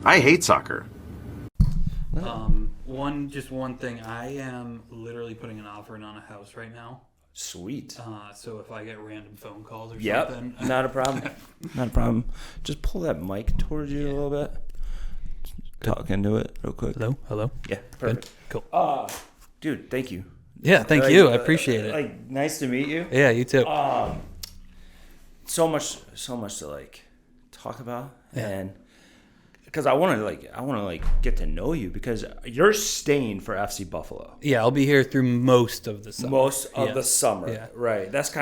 I hate soccer. One thing. I am literally putting an offer in on a house right now. Sweet. So if I get random phone calls or Yep, something. not a problem. Not a problem. Just pull that mic towards you a little bit. Talk into it real quick. Hello. Yeah, perfect. Good? Cool. Dude, thank you. Yeah, thank you. I appreciate it. Like, nice to meet you. Yeah, you too. So much to like talk about, Yeah. and because I want to get to know you, because you're staying for FC Buffalo. Yeah, I'll be here through most of the summer. The summer, Yeah. right? That's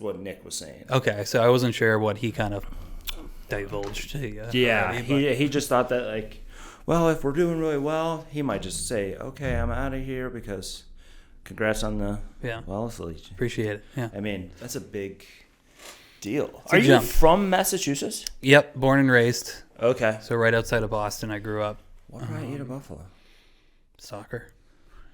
what Nick was saying. Okay, so I wasn't sure what he kind of divulged to you. Yeah, already, he just thought that, like, well, if we're doing really well, he might just say, okay, I'm out of here, because congrats on the Wellesley. Appreciate it. Yeah. I mean, that's a big deal. It's a Are you jump. from Massachusetts? Yep, born and raised. Okay. So right outside of Boston, I grew up. What brought you to Buffalo? Soccer.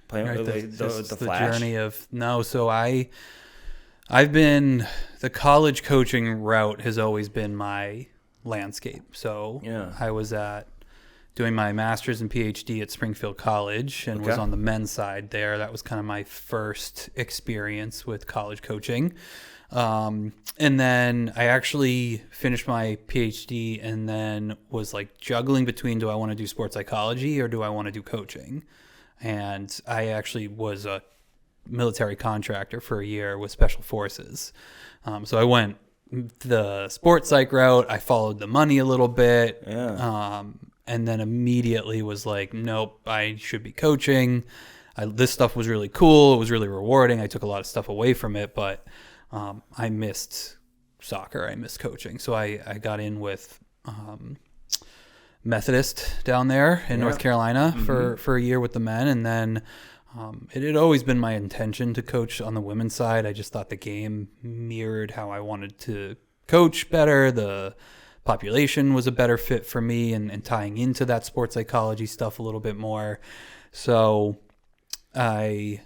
Playing Right, with the the Flash? journey of so I've been, the college coaching route has always been my landscape. So Yeah. I was doing my master's and PhD at Springfield College and was Okay. on the men's side there. That was kind of my first experience with college coaching. And then I actually finished my PhD and then was like juggling between, do I want to do sports psychology or do I want to do coaching? And I actually was a military contractor for a year with Special Forces. So I went the sports psych route. I followed the money a little bit. Yeah. And then immediately was like, nope, I should be coaching. This stuff was really cool. It was really rewarding. I took a lot of stuff away from it, but I missed soccer. I missed coaching. So I got in with Methodist down there in North Carolina for a year with the men. And then it had always been my intention to coach on the women's side. I just thought the game mirrored how I wanted to coach better. The population was a better fit for me and tying into that sports psychology stuff a little bit more. So I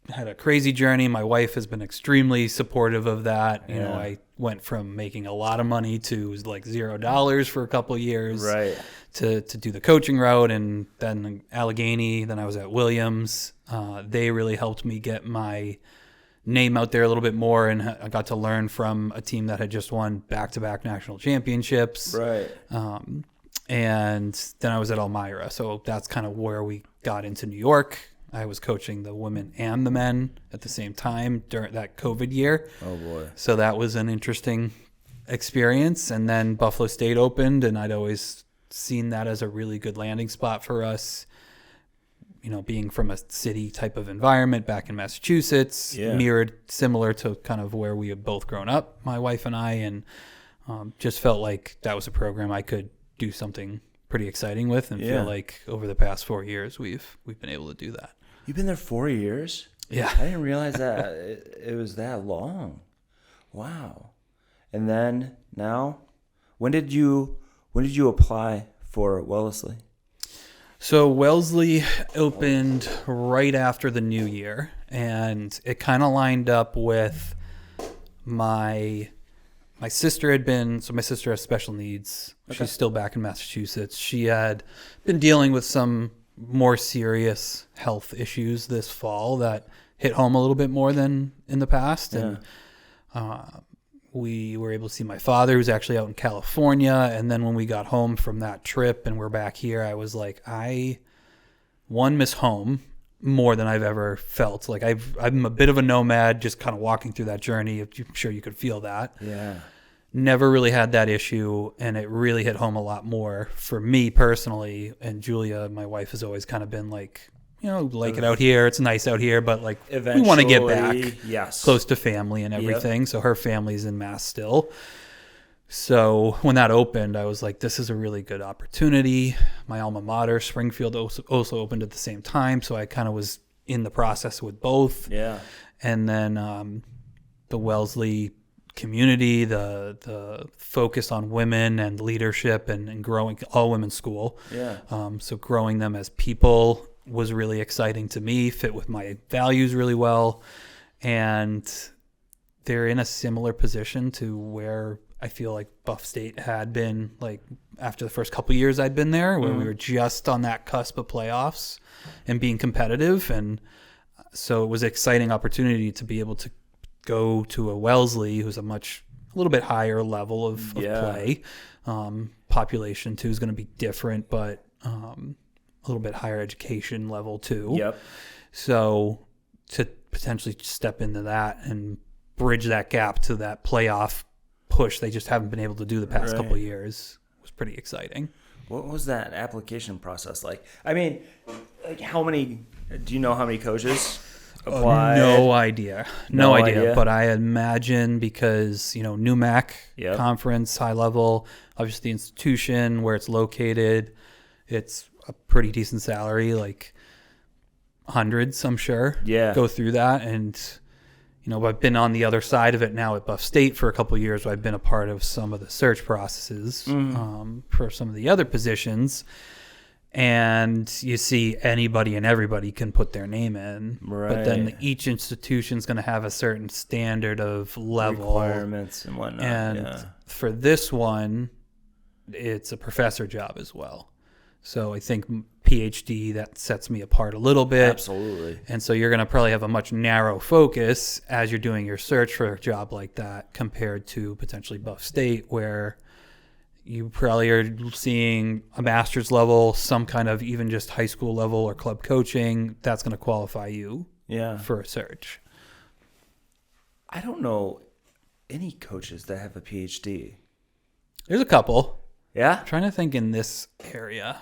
had a crazy journey. My wife has been extremely supportive of that. You know, I went from making a lot of money to like $0 for a couple of years, Right. to do the coaching route. And then Allegheny, then I was at Williams. They really helped me get my name out there a little bit more, and I got to learn from a team that had just won back-to-back national championships. Right. And then I was at Elmira, so that's kind of where we got into New York. I was coaching the women and the men at the same time during that COVID year. Oh, boy. So that was an interesting experience. And then Buffalo State opened, and I'd always seen that as a really good landing spot for us. You know, being from a city type of environment back in Massachusetts, mirrored similar to kind of where we had both grown up, my wife and I, and just felt like that was a program I could do something pretty exciting with, and feel like over the past 4 years we've been able to do that. You've been there 4 years? Yeah. I didn't realize that it was that long. Wow. And then now, when did you apply for Wellesley? So Wellesley opened right after the new year, and it kind of lined up with my sister my sister has special needs. Okay. She's still back in Massachusetts. She had been dealing with some more serious health issues this fall that hit home a little bit more than in the past. And we were able to see my father, who's actually out in California. And then when we got home from that trip and we're back here, I was like, I miss home more than I've ever felt. Like I'm a bit of a nomad, just kind of walking through that journey. I'm sure you could feel that. Yeah. Never really had that issue, and it really hit home a lot more for me personally. And Julia, my wife, has always kind of been like, you know, like it out here. It's nice out here, but like we want to get back close to family and everything. So her family's in Mass still. So when that opened, I was like, this is a really good opportunity. My alma mater, Springfield, also opened at the same time. So I kind of was in the process with both. Yeah. And then the Wellesley community, the focus on women and leadership and growing all women's school. Yeah. So growing them as people was really exciting to me, fit with my values really well. And they're in a similar position to where I feel like Buff State had been, like, after the first couple of years I'd been there, where we were just on that cusp of playoffs and being competitive. And so it was an exciting opportunity to be able to go to a Wellesley, who's a little bit higher level of play. Population too is going to be different, but a little bit higher education level too. Yep. So to potentially step into that and bridge that gap to that playoff push they just haven't been able to do the past couple of years was pretty exciting. What was that application process like? I mean, like do you know how many coaches applied? No idea. No idea. But I imagine because, NUMAC conference, high level, obviously the institution where it's located, it's a pretty decent salary, like hundreds, I'm sure. Yeah. Go through that. And, I've been on the other side of it now at Buff State for a couple of years. Where I've been a part of some of the search processes for some of the other positions. And you see anybody and everybody can put their name in. Right. But then each institution's going to have a certain standard of level. Requirements and whatnot. And for this one, it's a professor job as well. So I think PhD, that sets me apart a little bit. Absolutely. And so you're going to probably have a much narrow focus as you're doing your search for a job like that compared to potentially Buff State, where you probably are seeing a master's level, some kind of even just high school level or club coaching. That's going to qualify you for a search. I don't know any coaches that have a PhD. There's a couple. Yeah? I'm trying to think in this area.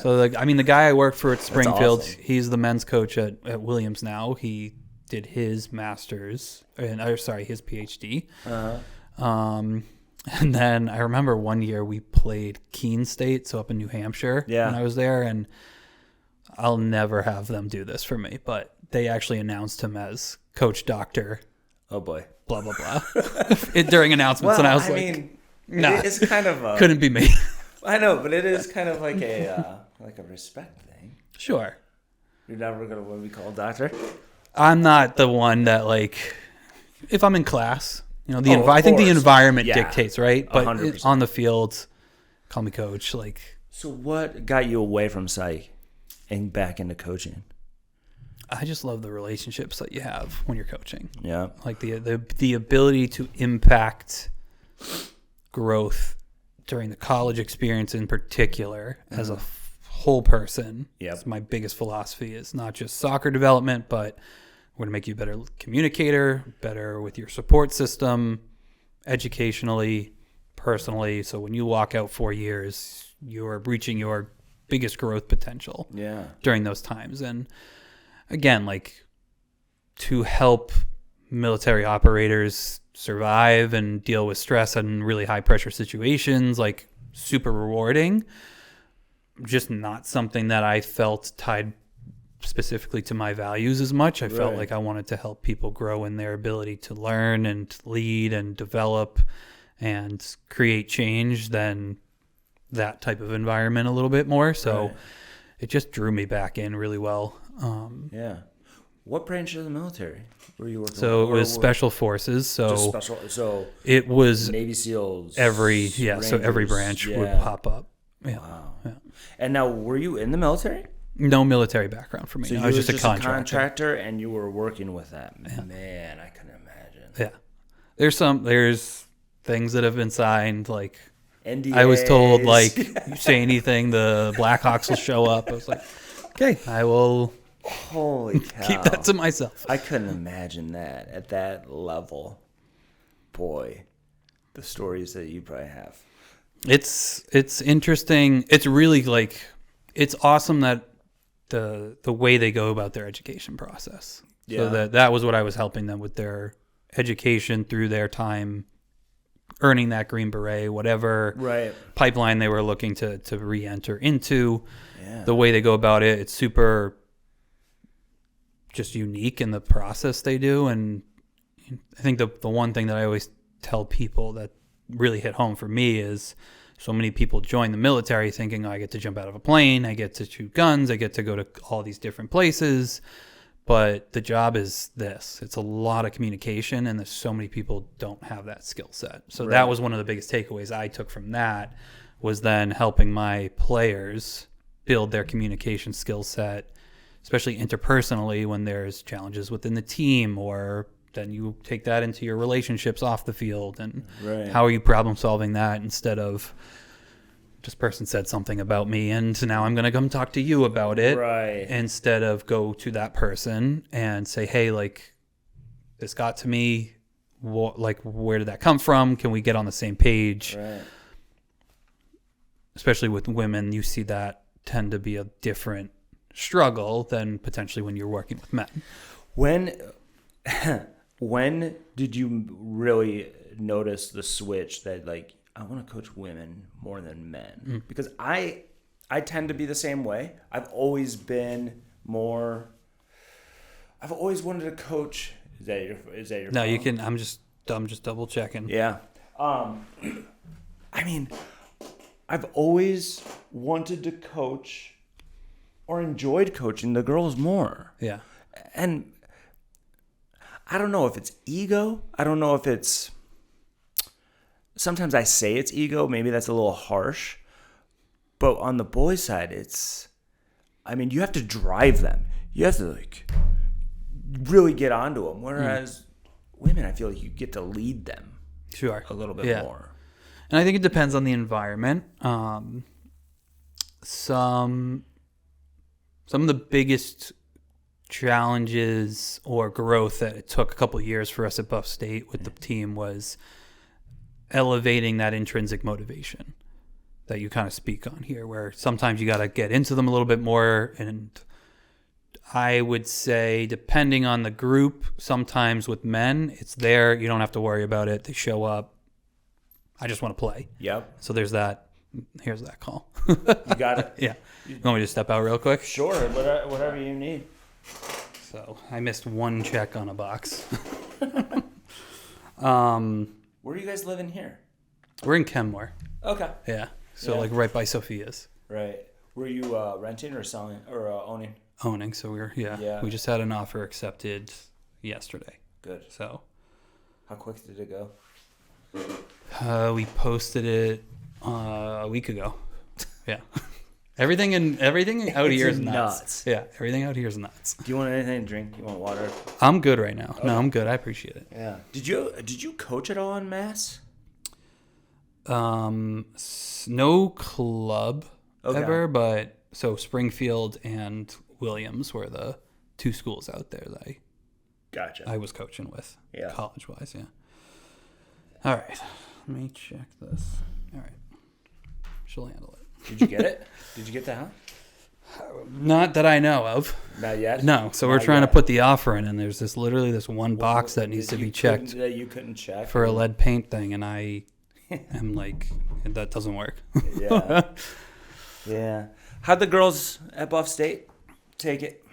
So, the guy I work for at Springfield, he's the men's coach at Williams now. He did his master's, his PhD. Uh-huh. And then I remember one year we played Keene State, so up in New Hampshire when I was there, and I'll never have them do this for me, but they actually announced him as Coach Doctor. Oh, boy. Blah, blah, blah. During announcements, and I was nah, it's kind of couldn't be me. I know, but it is kind of like a respect thing. Sure. You're never going to want to be called doctor? I'm not the one that, if I'm in class, I think the environment dictates, right? But 100%. On the field, call me coach. So what got you away from psych and back into coaching? I just love the relationships that you have when you're coaching. Yeah. Like the ability to impact growth during the college experience in particular as a whole person. Yeah. That's my biggest philosophy, is not just soccer development, but we're going to make you a better communicator, better with your support system, educationally, personally. So when you walk out 4 years, you're reaching your biggest growth potential during those times. And again, to help military operators survive and deal with stress in really high pressure situations, super rewarding. Just not something that I felt tied specifically to my values as much. I felt like I wanted to help people grow in their ability to learn and lead and develop and create change than that type of environment a little bit more. So it just drew me back in really well. What branch of the military were you working with? So it was Special Forces. So so it was Navy SEALs. Rangers, so every branch would pop up. Yeah. Wow. Yeah. And now, were you in the military? No military background for me. So I was just a contractor, and you were working with that. Yeah. Man, I couldn't imagine. Yeah. There's things that have been signed, NDAs. I was told, you say anything, the Blackhawks will show up. I was like, okay, I will Holy cow. keep that to myself. I couldn't imagine that at that level. Boy, the stories that you probably have. It's interesting. It's really it's awesome that the way they go about their education process. Yeah. So that was what I was helping them with, their education through their time earning that Green Beret, whatever pipeline they were looking to re-enter into. Yeah. The way they go about it, it's super just unique in the process they do. And I think the one thing that I always tell people that really hit home for me is, so many people join the military thinking, I get to jump out of a plane, I get to shoot guns, I get to go to all these different places. But the job is this. It's a lot of communication, and there's so many people don't have that skill set. So that was one of the biggest takeaways I took from that, was then helping my players build their communication skill set, especially interpersonally when there's challenges within the team, or then you take that into your relationships off the field, and how are you problem solving that instead of this person said something about me and now I'm going to come talk to you about it, instead of go to that person and say, hey, like, this got to me. Like, where did that come from? Can we get on the same page? Especially with women, you see that tend to be a different struggle than potentially when you're working with men. When did you really notice the switch that, like, I want to coach women more than men? Because I tend to be the same way. I've always been more. I've always wanted to coach. Is that your? No, phone? you can. I'm just double checking. Yeah. I mean, I've always wanted to coach or enjoyed coaching the girls more. Yeah. And I don't know if it's ego. I don't know if it's. Sometimes I say it's ego. Maybe that's a little harsh. But on the boys' side, you have to drive them. You have to, like, really get onto them. Whereas women, I feel like you get to lead them a little bit more. And I think it depends on the environment. Some of the biggest challenges or growth that it took a couple of years for us at Buff State with the team was elevating that intrinsic motivation that you kind of speak on here, where sometimes you got to get into them a little bit more. And I would say, depending on the group, sometimes with men, it's there. You don't have to worry about it. They show up. I just want to play. Yep. So there's that. Here's that call. You got it. Yeah. You want me to step out real quick? Sure. Whatever you need. So I missed one check on a box. Where are you guys living here? We're in Kenmore. Okay. Yeah. So like right by Sophia's. Right. Were you renting or selling or owning? Owning. So we just had an offer accepted yesterday. Good. So how quick did it go? We posted it a week ago. Yeah. Everything out here is nuts. Yeah, everything out here is nuts. Do you want anything to drink? You want water? I'm good right now. Okay. No, I'm good. I appreciate it. Yeah. Did you coach at all in Mass? No club ever, but so Springfield and Williams were the two schools out there that I was coaching with, college-wise, yeah. All right. Let me check this. All right. She'll handle it. Did you get it? Did you get that? Not that I know of. Not yet? No. So we're trying to put the offer in, and there's literally this one box that needs to be checked. That you couldn't check? For a lead paint thing, and I am like, that doesn't work. Yeah. Yeah. How'd the girls at Buff State take it?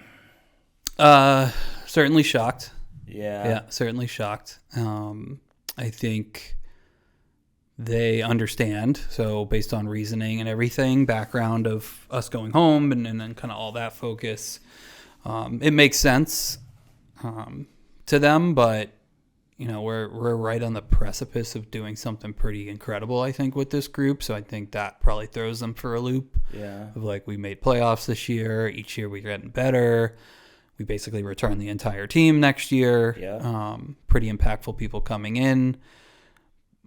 Certainly shocked. Yeah. Yeah, certainly shocked. I think they understand. So based on reasoning and everything, background of us going home and then kind of all that focus, it makes sense to them. But, you know, we're right on the precipice of doing something pretty incredible, I think, with this group. So I think that probably throws them for a loop. Yeah. Of like, we made playoffs this year. Each year we're getting better. We basically return the entire team next year. Yeah. Pretty impactful people coming in.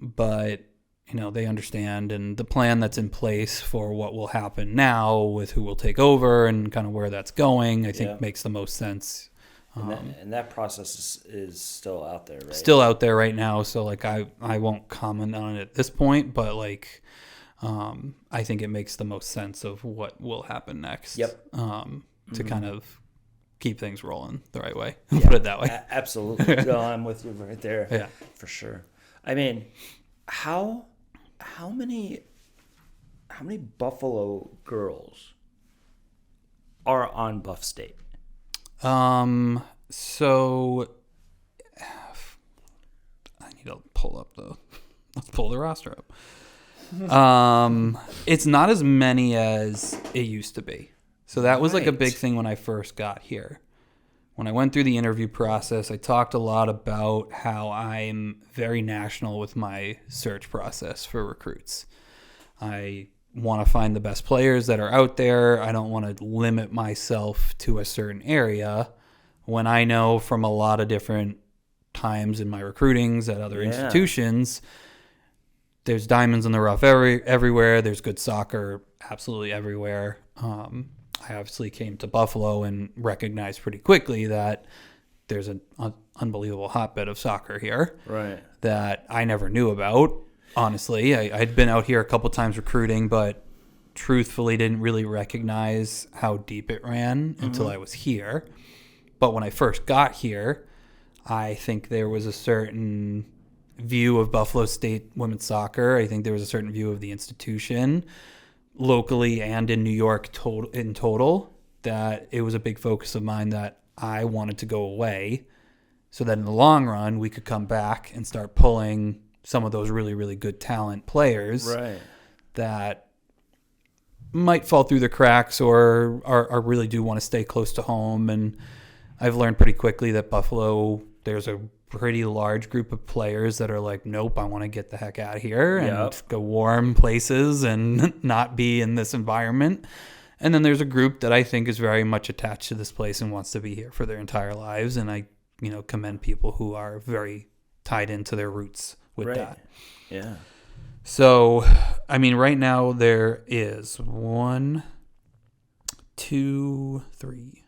But, you know, they understand, and the plan that's in place for what will happen now with who will take over and kind of where that's going, I think makes the most sense. And that process is still out there, right? Still out there right now. So, like, I won't comment on it at this point, but, like, I think it makes the most sense of what will happen next. Yep. To kind of keep things rolling the right way. Put it that way. Absolutely. No, I'm with you right there. Yeah. For sure. I mean, how many Buffalo girls are on Buff State? So I need to let's pull the roster up. It's not as many as it used to be. So that was like a big thing when I first got here, when I went through the interview process, I talked a lot about how I'm very national with my search process for recruits. I want to find the best players that are out there. I don't want to limit myself to a certain area when I know from a lot of different times in my recruitings at other institutions, there's diamonds in the rough everywhere. There's good soccer absolutely everywhere. I obviously came to Buffalo and recognized pretty quickly that there's an unbelievable hotbed of soccer here that I never knew about. Honestly, I'd been out here a couple times recruiting, but truthfully didn't really recognize how deep it ran until I was here. But when I first got here, I think there was a certain view of Buffalo State women's soccer. I think there was a certain view of the institution locally and in New York in total that it was a big focus of mine that I wanted to go away so that in the long run we could come back and start pulling some of those really, really good talent players that might fall through the cracks or really do want to stay close to home. And I've learned pretty quickly that Buffalo, there's a pretty large group of players that are like, nope, I want to get the heck out of here and go warm places and not be in this environment. And then there's a group that I think is very much attached to this place and wants to be here for their entire lives. And I, commend people who are very tied into their roots with that. Yeah. So, I mean, right now there is 1, 2, 3,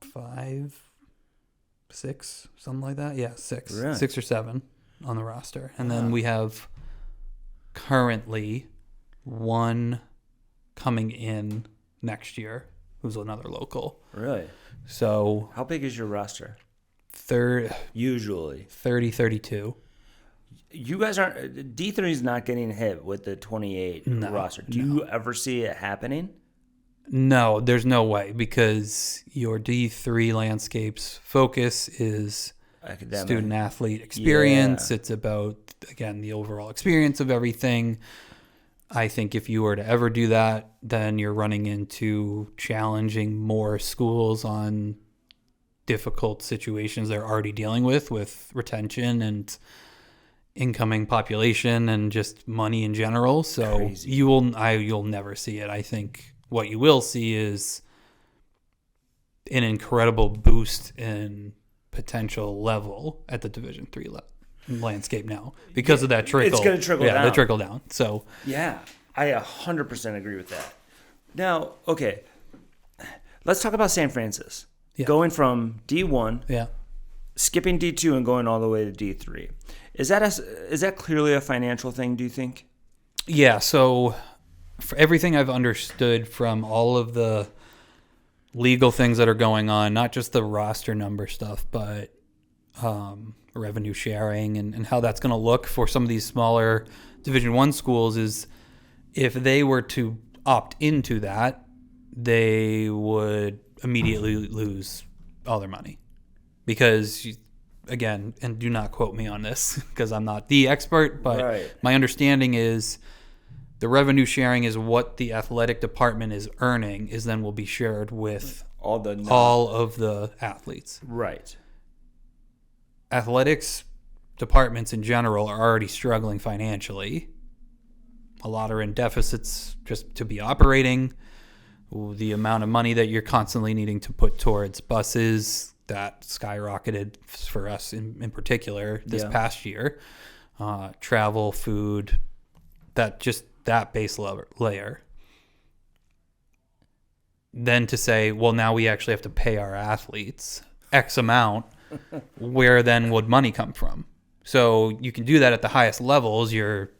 5, 6, something like that. Yeah, 6. Right. 6 or 7 on the roster. And then we have currently 1 coming in next year who's another local. Really? So how big is your roster? Usually 30, 32. You guys aren't, D3 is not getting hit with the 28 roster. Do you ever see it happening? No, there's no way, because your D3 landscape's focus is academic, student athlete experience. It's about, again, the overall experience of everything. I think if you were to ever do that, then you're running into challenging more schools on difficult situations they're already dealing with retention and incoming population and just money in general. So crazy. You'll never see it. I think what you will see is an incredible boost in potential level at the Division III landscape now because of that trickle. It's going to trickle down. Yeah, the trickle down. So yeah, I 100% agree with that. Now, okay, let's talk about St. Francis. Yeah. Going from D1, skipping D2 and going all the way to D3. Is that clearly a financial thing, do you think? Yeah, so for everything I've understood from all of the legal things that are going on, not just the roster number stuff, but revenue sharing and how that's going to look for some of these smaller Division I schools, is if they were to opt into that, they would immediately lose all their money. Because, again, and do not quote me on this because I'm not the expert, but my understanding is the revenue sharing is what the athletic department is earning is then will be shared with all of the athletes. Right. Athletics departments in general are already struggling financially. A lot are in deficits just to be operating. The amount of money that you're constantly needing to put towards buses, that skyrocketed for us in particular this past year. Travel, food, that base layer. Then to say, well, now we actually have to pay our athletes X amount, where then would money come from? So you can do that at the highest levels, your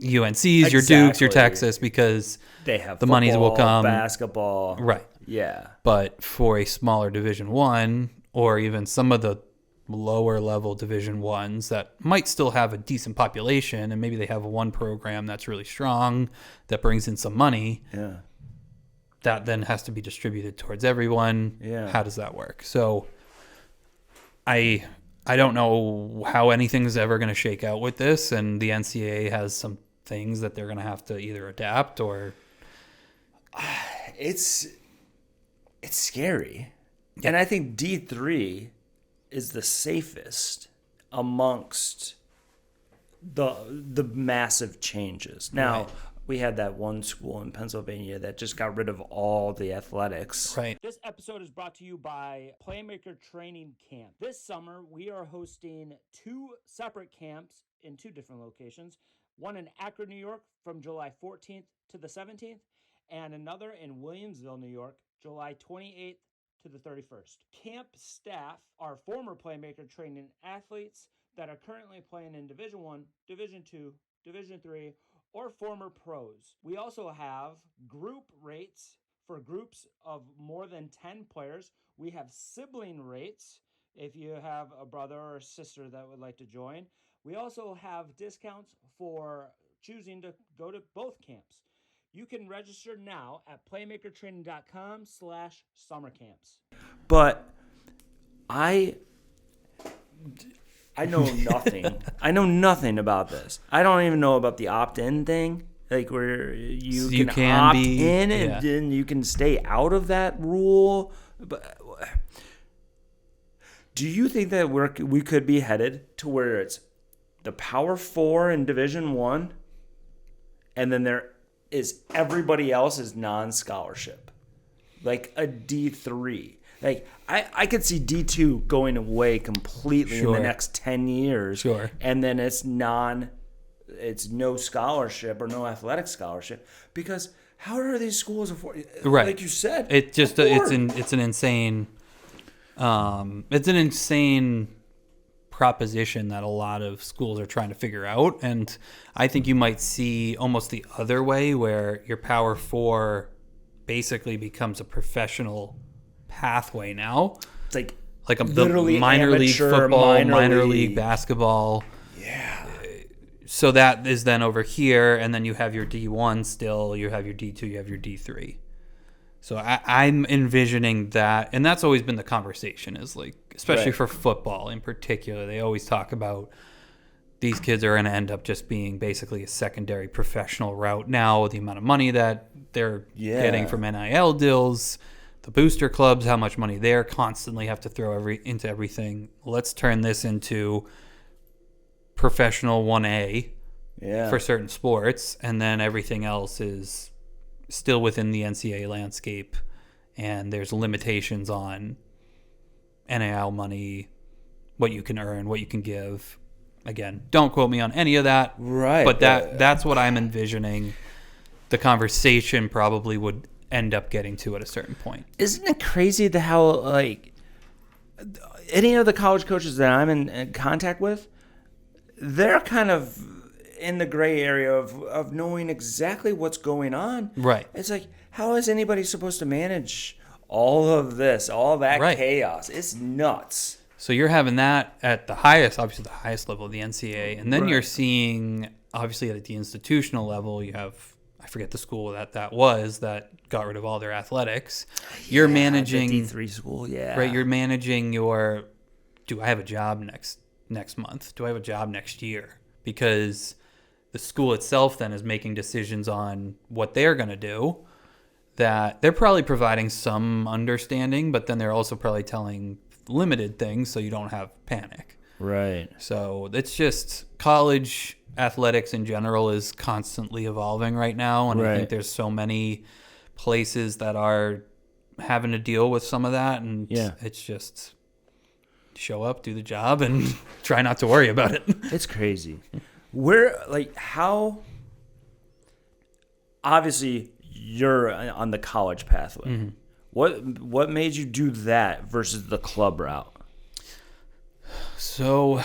UNCs, your Dukes, your Texas, because they have the monies will come. Basketball. Right. Yeah. But for a smaller Division I, or even some of the lower level Division Is that might still have a decent population, and maybe they have one program that's really strong that brings in some money. Yeah. That then has to be distributed towards everyone. Yeah. How does that work? So I don't know how anything's ever going to shake out with this, and the NCAA has some things that they're going to have to either adapt or... It's scary. Yeah. And I think D3 is the safest amongst the massive changes. Now, we had that one school in Pennsylvania that just got rid of all the athletics. Right. This episode is brought to you by PlayMaker Training Camp. This summer, we are hosting 2 separate camps in 2 different locations. One in Akron, New York from July 14th to the 17th, and another in Williamsville, New York, July 28th to the 31st. Camp staff are former PlayMaker Training athletes that are currently playing in Division I, Division II, Division III, or former pros. We also have group rates for groups of more than 10 players. We have sibling rates if you have a brother or a sister that would like to join. We also have discounts for choosing to go to both camps. You can register now at playmakertraining.com/summercamps. But I know nothing. I know nothing about this. I don't even know about the opt-in thing, like where you can opt in and then you can stay out of that rule. But do you think that we could be headed to where it's the Power 4 in Division I, and then there is everybody else is non-scholarship, like a D3? Like, I could see D2 going away completely in the next 10 years. And then it's no scholarship or no athletic scholarship, because how are these schools afford? Right. Like you said, it's an insane proposition that a lot of schools are trying to figure out. And I think you might see almost the other way, where your Power 4 basically becomes a professional pathway now. It's like a minor league football, minor league basketball. Yeah. So that is then over here, and then you have your D1 still, you have your D2, you have your D3. So I'm envisioning that, and that's always been the conversation, is like, especially for football in particular, they always talk about these kids are going to end up just being basically a secondary professional route now, with the amount of money that they're getting from NIL deals, the booster clubs, how much money they're constantly have to throw into everything. Let's turn this into professional 1A for certain sports, and then everything else is still within the NCAA landscape, and there's limitations on NIL money, what you can earn, what you can give. Again, don't quote me on any of that. Right. But that's what I'm envisioning the conversation probably would end up getting to at a certain point. Isn't it crazy how, like, any of the college coaches that I'm in contact with, they're kind of in the gray area of knowing exactly what's going on. Right. It's like, how is anybody supposed to manage all of this, all that chaos? It's nuts. So you're having that at the highest, obviously the highest level of the NCAA, and then you're seeing, obviously at the institutional level, you have, I forget the school that got rid of all their athletics. You're managing the D3 school, right? You're managing your, do I have a job next month? Do I have a job next year? Because the school itself then is making decisions on what they're going to do, that they're probably providing some understanding, but then they're also probably telling limited things so you don't have panic. Right. So it's just college athletics in general is constantly evolving right now, and I think there's so many places that are having to deal with some of that, and it's just show up, do the job, and try not to worry about it. It's crazy. How obviously you're on the college pathway. Mm-hmm. What made you do that versus the club route? So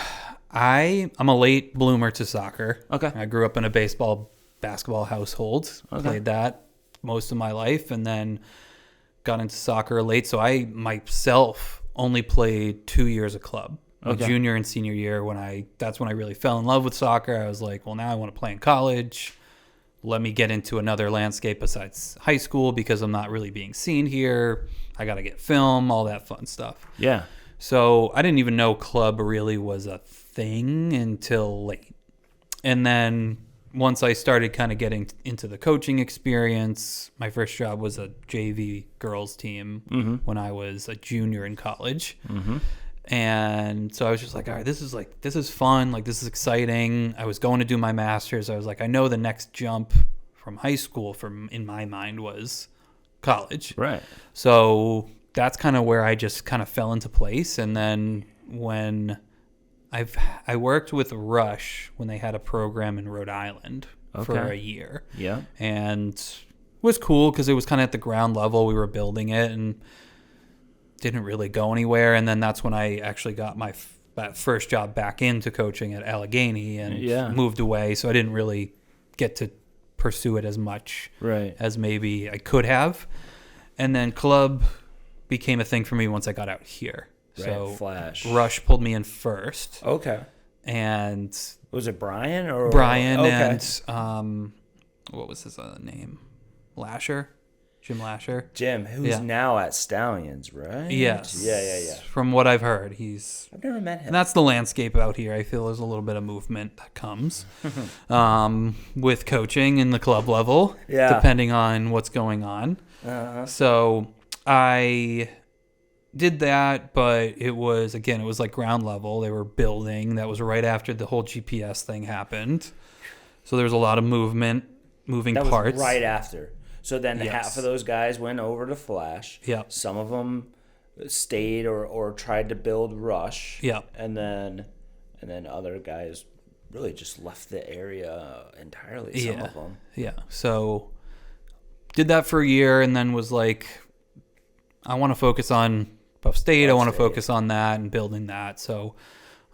I'm a late bloomer to soccer. Okay. I grew up in a basketball household. Okay. Played that most of my life, and then got into soccer late. So I myself only played 2 years of club. My junior and senior year, that's when I really fell in love with soccer. I was like, well, now I want to play in college. Let me get into another landscape besides high school, because I'm not really being seen here. I got to get film, all that fun stuff. Yeah. So I didn't even know club really was a thing until late. And then once I started kind of getting into the coaching experience, my first job was a JV girls team when I was a junior in college. And so I was just like, all right, this is fun. Like, this is exciting. I was going to do my master's. I was like, I know the next jump from high school in my mind was college. Right. So that's kind of where I just kind of fell into place. And then when I worked with Rush when they had a program in Rhode Island for a year. Yeah. And it was cool because it was kind of at the ground level. We were building it and didn't really go anywhere. And then that's when I actually got my first job back into coaching at Allegheny and moved away. So I didn't really get to pursue it as much as maybe I could have. And then club became a thing for me once I got out here. So Flash. Rush pulled me in first. Okay. And was it Brian or and what was his name? Lasher? Jim Lasher. Jim, who's now at Stallions, right? Yes. Yeah. From what I've heard, I've never met him. And that's the landscape out here. I feel there's a little bit of movement that comes with coaching in the club level, depending on what's going on. So I did that, but it was like ground level. They were building. That was right after the whole GPS thing happened. So there was a lot of moving parts. That was right after. So then half of those guys went over to Flash. Yep. Some of them stayed or tried to build Rush. Yep. And then other guys really just left the area entirely. Some of them. Yeah. So did that for a year and then was like, I want to focus on Buff State. I want to focus on that and building that. So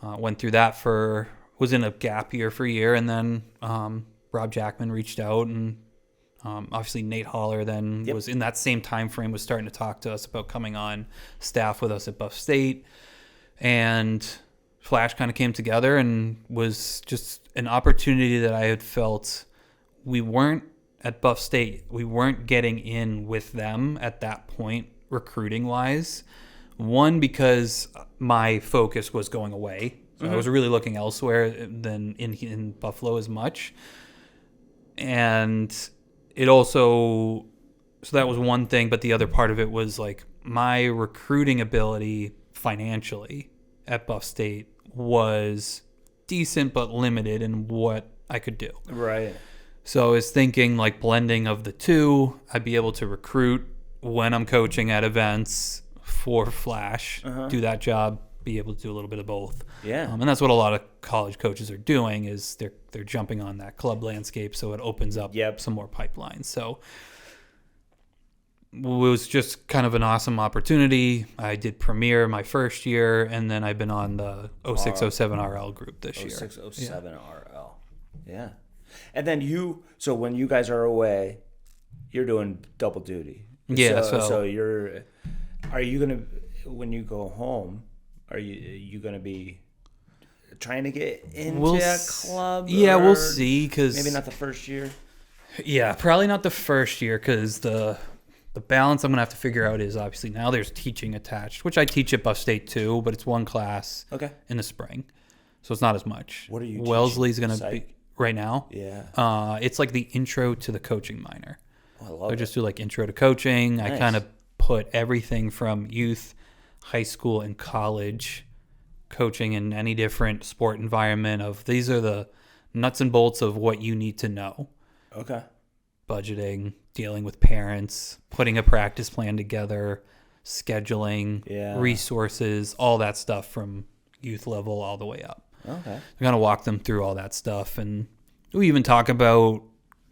went through that was in a gap year for a year. And then Rob Jackman reached out and obviously Nate Holler then was in that same time frame, was starting to talk to us about coming on staff with us at Buff State. And Flash kind of came together and was just an opportunity that I had felt we weren't at Buff State. We weren't getting in with them at that point, recruiting wise. One, because my focus was going away. So I was really looking elsewhere than in Buffalo as much. And it also, so that was one thing, but the other part of it was like my recruiting ability financially at Buff State was decent but limited in what I could do. Right. So I was thinking like blending of the two. I'd be able to recruit when I'm coaching at events for Flash, do that job, be able to do a little bit of both. Yeah. And that's what a lot of college coaches are doing is they're jumping on that club landscape, so it opens up some more pipelines. So it was just kind of an awesome opportunity. I did Premier my first year, and then I've been on the 0607 RL group this year. 0607 RL. Yeah. And then so when you guys are away, you're doing double duty. Yeah. So are you going to, when you go home, are you going to be trying to get into a club? Yeah, we'll see. Cause maybe not the first year. Yeah, probably not the first year because the balance I'm going to have to figure out is obviously now there's teaching attached, which I teach at Buff State too, but it's one class in the spring. So it's not as much. What are you Wellesley's going to be right now? Yeah. It's like the intro to the coaching minor. Oh, I love it. I just do like intro to coaching. Nice. I kind of put everything from youth, high school, and college coaching in any different sport environment of these are the nuts and bolts of what you need to know. Okay. Budgeting, dealing with parents, putting a practice plan together, scheduling, resources, all that stuff from youth level all the way up. Okay. I'm going to walk them through all that stuff. And we even talk about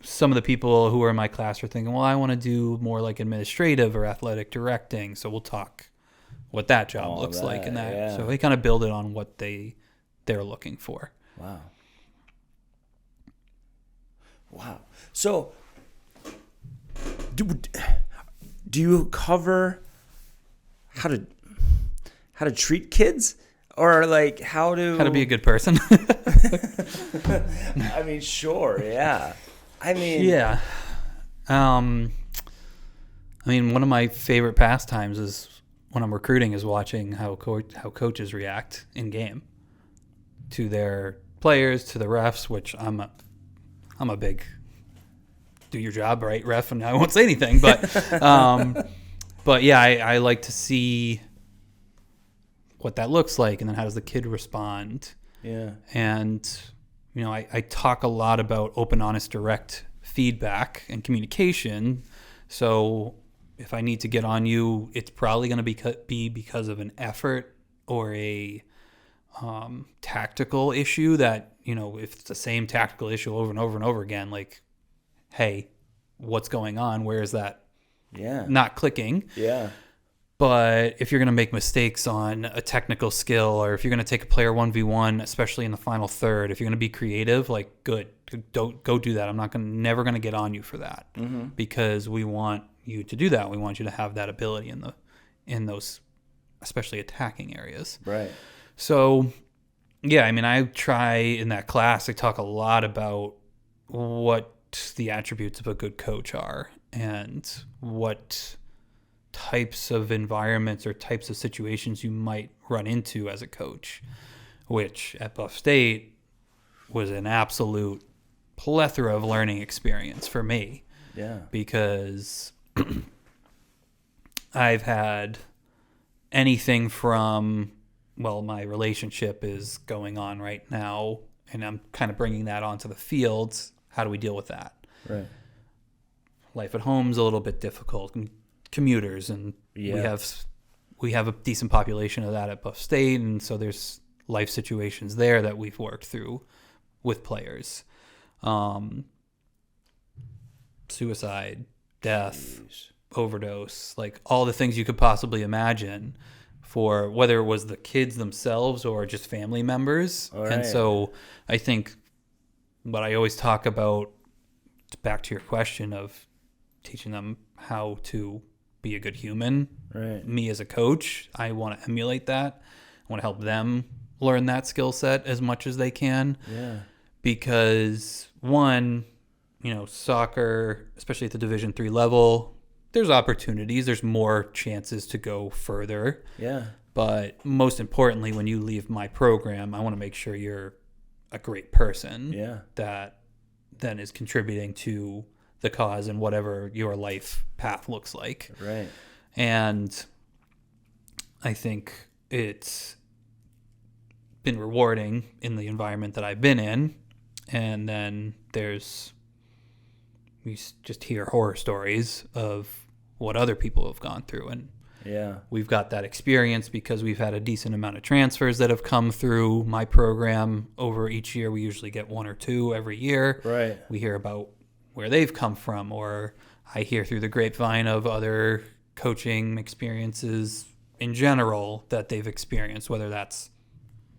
some of the people who are in my class are thinking, well, I want to do more like administrative or athletic directing. So we'll talk what that job looks like in that. Yeah. So they kind of build it on what they're looking for. Wow. So do you cover how to treat kids or like how to be a good person? I mean, sure. Yeah. I mean, one of my favorite pastimes is when I'm recruiting is watching how coaches react in game to their players, to the refs, which I'm I'm a big do your job, right, ref, and I won't say anything. But but yeah, I like to see what that looks like, and then how does the kid respond. Yeah. And, you know, I talk a lot about open, honest, direct feedback and communication. So if I need to get on you, it's probably going to be because of an effort or a tactical issue that, you know, if it's the same tactical issue over and over and over again, like, hey, what's going on? Where is that not clicking? Yeah. But if you're going to make mistakes on a technical skill, or if you're going to take a player 1v1, especially in the final third, if you're going to be creative, like, good, don't go do that. I'm never going to get on you for that, because we want you to do that. We want you to have that ability in those, especially attacking areas. Right. So, yeah, I mean, I try in that class, I talk a lot about what the attributes of a good coach are and what types of environments or types of situations you might run into as a coach, which at Buff State was an absolute plethora of learning experience for me. Yeah. Because I've had anything from, well, my relationship is going on right now, and I'm kind of bringing that onto the field. How do we deal with that? Right. Life at home is a little bit difficult. Commuters, and Yeah. we have a decent population of that at Buff State, and so there's life situations there that we've worked through with players. Suicide, death, overdose, like all the things you could possibly imagine, for whether it was the kids themselves or just family members. All right. And so I think what I always talk about, back to your question of teaching them how to be a good human. Right. Me as a coach, I want to emulate that. I want to help them learn that skill set as much as they can. Yeah. Because one, you know, soccer, especially at the Division III level, there's opportunities. There's more chances to go further. Yeah. But most importantly, when you leave my program, I want to make sure you're a great person. Yeah. That then is contributing to the cause and whatever your life path looks like. Right. And I think it's been rewarding in the environment that I've been in. And then we just hear horror stories of what other people have gone through. And Yeah. we've got that experience because we've had a decent amount of transfers that have come through my program over each year. We usually get 1 or 2 every year. Right. We hear about where they've come from, or I hear through the grapevine of other coaching experiences in general that they've experienced, whether that's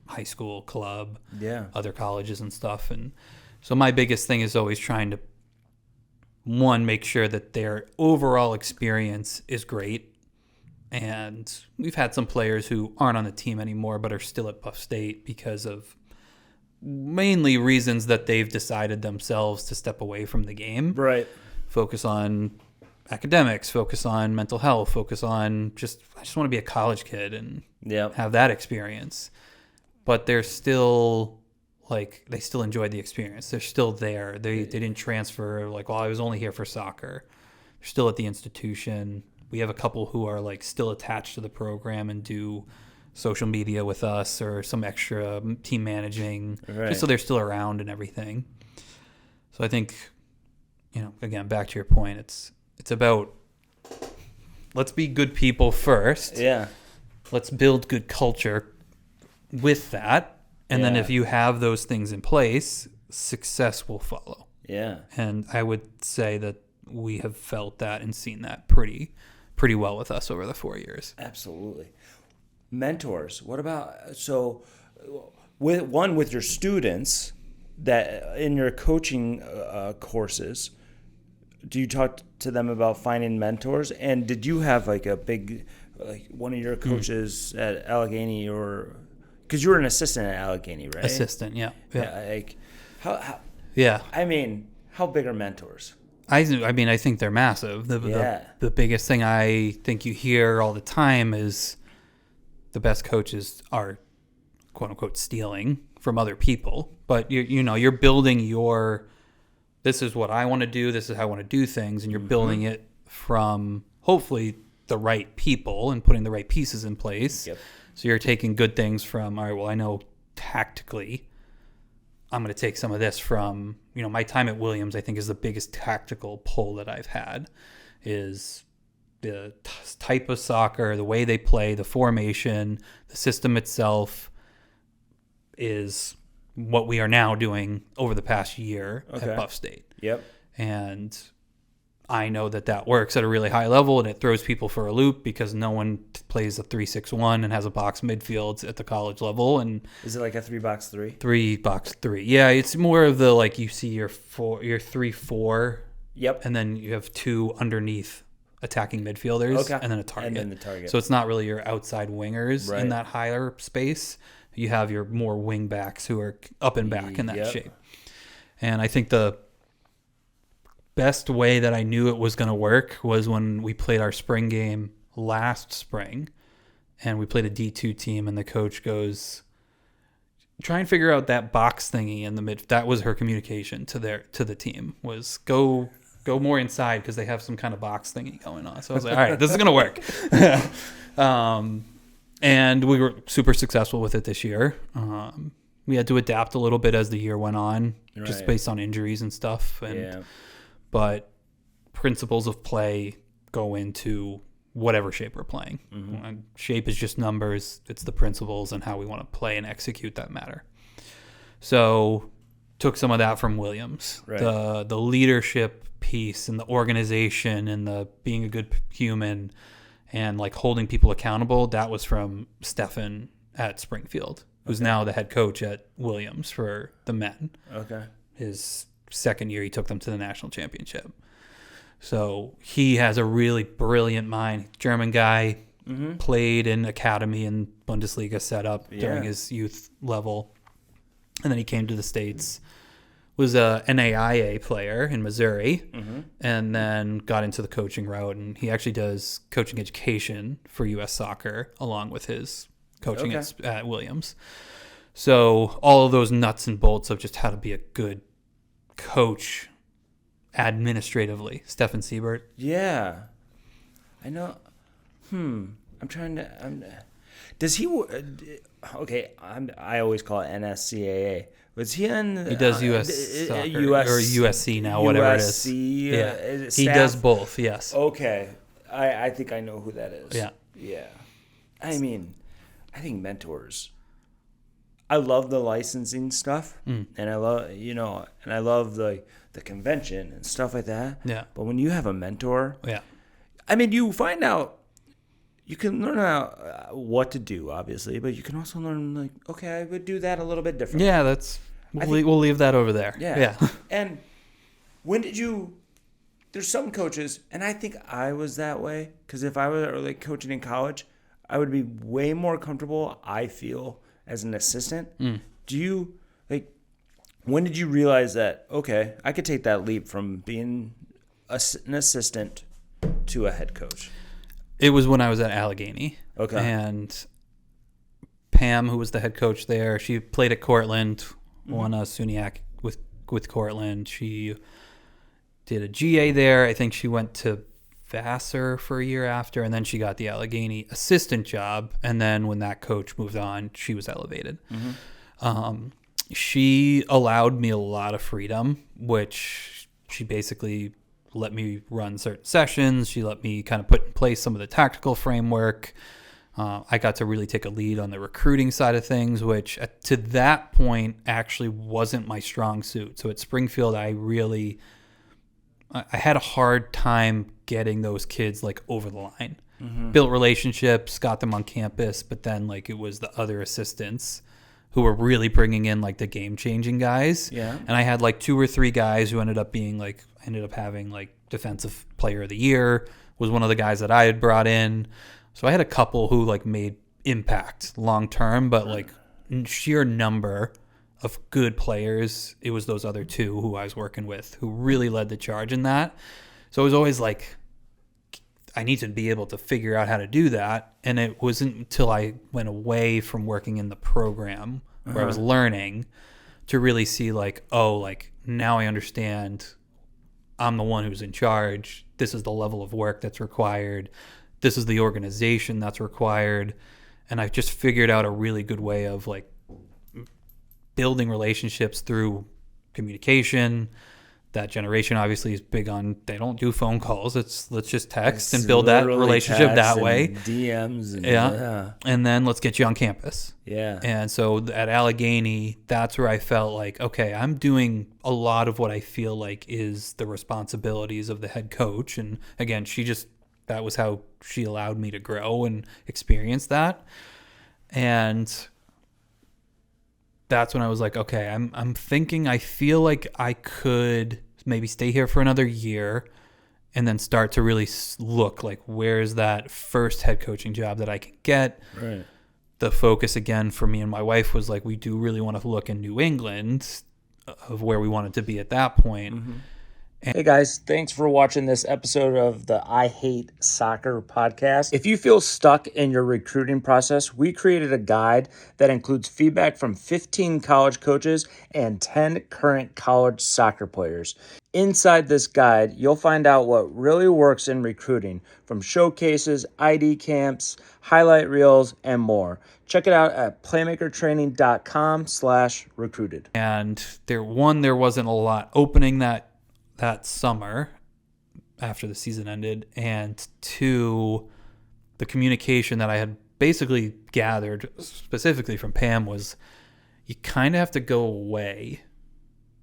high school, club, Yeah. other colleges and stuff. And so my biggest thing is always trying to, one, make sure that their overall experience is great. And we've had some players who aren't on the team anymore but are still at Buff State because of mainly reasons that they've decided themselves to step away from the game. Right. Focus on academics, focus on mental health, focus on I just want to be a college kid and have that experience. But they're still, like, they still enjoyed the experience. They're still there. They didn't transfer, like, well, I was only here for soccer. They're still at the institution. We have a couple who are, like, still attached to the program and do social media with us or some extra team managing, just so they're still around and everything. So I think, you know, again, back to your point, it's about, let's be good people first. Yeah. Let's build good culture with that. And then if you have those things in place, success will follow. Yeah. And I would say that we have felt that and seen that pretty well with us over the 4 years. Absolutely. Mentors. What about, so with your students, that in your coaching courses, do you talk to them about finding mentors? And did you have like a big, like one of your coaches at Allegheny, or because you were an assistant at Allegheny, right? Assistant, yeah. Like how Yeah. I mean, how big are mentors? I mean, I think they're massive. The biggest thing I think you hear all the time is the best coaches are, quote unquote, stealing from other people. But you're building your this is what I want to do. This is how I want to do things. And you're building it from hopefully the right people and putting the right pieces in place. Yep. So you're taking good things from, all right, well, I know tactically I'm going to take some of this from, my time at Williams, I think is the biggest tactical pull that I've had is the type of soccer, the way they play, the formation, the system itself is what we are now doing over the past year at Buff State. Yep. And I know that works at a really high level, and it throws people for a loop because no one plays a 3-6-1 and has a box midfield at the college level. And is it like a 3-box-3? 3-box-3. Yeah, it's more of the like you see your 3-4. Yep. And then you have 2 underneath attacking midfielders, and then a target. And then the target. So it's not really your outside wingers Right. in that higher space. You have your more wing backs who are up and back in that Yep. shape. And I think the best way that I knew it was going to work was when we played our spring game last spring, and we played a D2 team, and the coach goes, try and figure out that box thingy in the mid. That was her communication to the team, was go more inside because they have some kind of box thingy going on. So I was like, all right, this is going to work. And we were super successful with it this year. We had to adapt a little bit as the year went on, just based on injuries and stuff. But principles of play go into whatever shape we're playing. And shape is just numbers. It's the principles and how we want to play and execute that matter. So took some of that from Williams. Right. The leadership piece and the organization and the being a good human and like holding people accountable, that was from Stefan at Springfield, who's now the head coach at Williams for the men. Okay. His second year, he took them to the national championship. So he has a really brilliant mind. German guy, played in academy and Bundesliga setup during his youth level. And then he came to the States, was a NAIA player in Missouri, and then got into the coaching route. And he actually does coaching education for U.S. soccer along with his coaching at Williams. So all of those nuts and bolts of just how to be a good coach administratively. Stefan Siebert. Yeah. I know. Does he... Okay, I always call it NSCAA. Was he on... He does U.S. soccer, US, or USC now, whatever it is. USC, Yeah. Is He staff? does both, yes. Okay. I think I know who that is. Yeah. Yeah. I mean, I think mentors... I love the licensing stuff, and I love, and I love the convention and stuff like that. Yeah. But when you have a mentor, Yeah. I mean, you find out, you can learn out what to do, obviously, but you can also learn, like, okay, I would do that a little bit differently. Yeah, we'll leave that over there. Yeah. And when did you, there's some coaches, and I think I was that way, because if I were like coaching in college, I would be way more comfortable, I feel, as an assistant. Do you, like, when did you realize that, okay, I could take that leap from being an assistant to a head coach? It was when I was at Allegheny. Okay. And Pam, who was the head coach there, she played at Cortland, won a SUNYAC with Cortland. She did a GA there. I think she went to Vassar for a year after, and then she got the Allegheny assistant job. And then when that coach moved on, she was elevated. She allowed me a lot of freedom, which she basically let me run certain sessions. She let me kind of put in place some of the tactical framework. I got to really take a lead on the recruiting side of things, which to that point actually wasn't my strong suit. So at Springfield, I had a hard time getting those kids like over the line. Built relationships, got them on campus, but then like it was the other assistants who were really bringing in like the game-changing guys. Yeah. And I had like 2 or 3 guys who ended up having like defensive player of the year, was one of the guys that I had brought in. So I had a couple who like made impact long term, but like sheer number of good players, it was those other 2 who I was working with who really led the charge in that. So it was always like, I need to be able to figure out how to do that. And it wasn't until I went away from working in the program where I was learning to really see like, oh, like now I understand I'm the one who's in charge. This is the level of work that's required. This is the organization that's required. And I've just figured out a really good way of like building relationships through communication. That generation obviously is big on, they don't do phone calls. Let's just text and build that relationship that way. DMs. And, yeah. And then let's get you on campus. Yeah. And so at Allegheny, that's where I felt like, okay, I'm doing a lot of what I feel like is the responsibilities of the head coach. And again, that was how she allowed me to grow and experience that. And that's when I was like, okay, I'm thinking, I feel like I could maybe stay here for another year and then start to really look like, where's that first head coaching job that I can get? Right. The focus again for me and my wife was like, we do really want to look in New England of where we wanted to be at that point. Mm-hmm. Hey guys, thanks for watching this episode of the I Hate Soccer podcast. If you feel stuck in your recruiting process, we created a guide that includes feedback from 15 college coaches and 10 current college soccer players. Inside this guide, you'll find out what really works in recruiting, from showcases, ID camps, highlight reels, and more. Check it out at playmakertraining.com/recruited. And there wasn't a lot opening that summer after the season ended, and two, the communication that I had basically gathered specifically from Pam was you kind of have to go away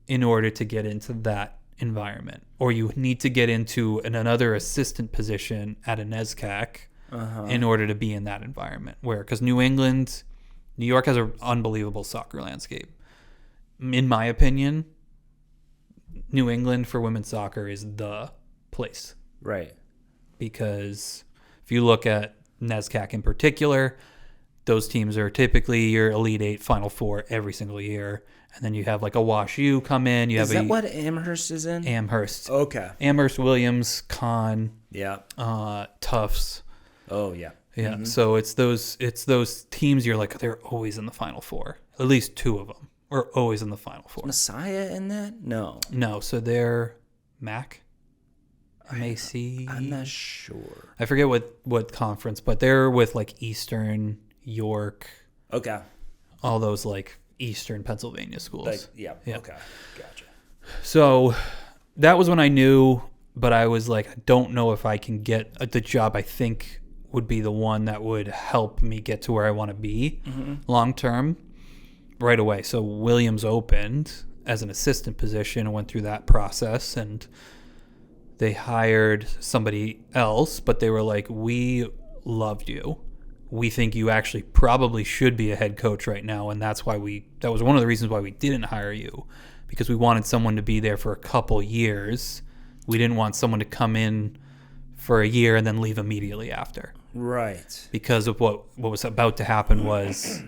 in order to get into that environment, or you need to get into another assistant position at a NESCAC in order to be in that environment, because New York has an unbelievable soccer landscape. In my opinion, New England for women's soccer is the place. Right. Because if you look at NESCAC in particular, those teams are typically your Elite Eight, Final Four every single year. And then you have like a Wash U come in. Is that what Amherst is in? Amherst. Okay. Amherst, Williams, Conn. Yeah. Tufts. Oh, yeah. Yeah. Mm-hmm. So it's those teams you're like, they're always in the Final Four. At least two of them are always in the Final Four. Is Messiah in that? No. So they're MAC. MAC. I'm not sure. I forget what conference, but they're with like Eastern, York. Okay. All those like Eastern Pennsylvania schools. Yeah. Okay. Gotcha. So that was when I knew, but I was like, I don't know if I can get the job I think would be the one that would help me get to where I want to be long term right away. So Williams opened as an assistant position and went through that process, and they hired somebody else, but they were like, we loved you. We think you actually probably should be a head coach right now. And that was one of the reasons why we didn't hire you, because we wanted someone to be there for a couple years. We didn't want someone to come in for a year and then leave immediately after. Right. Because of what was about to happen was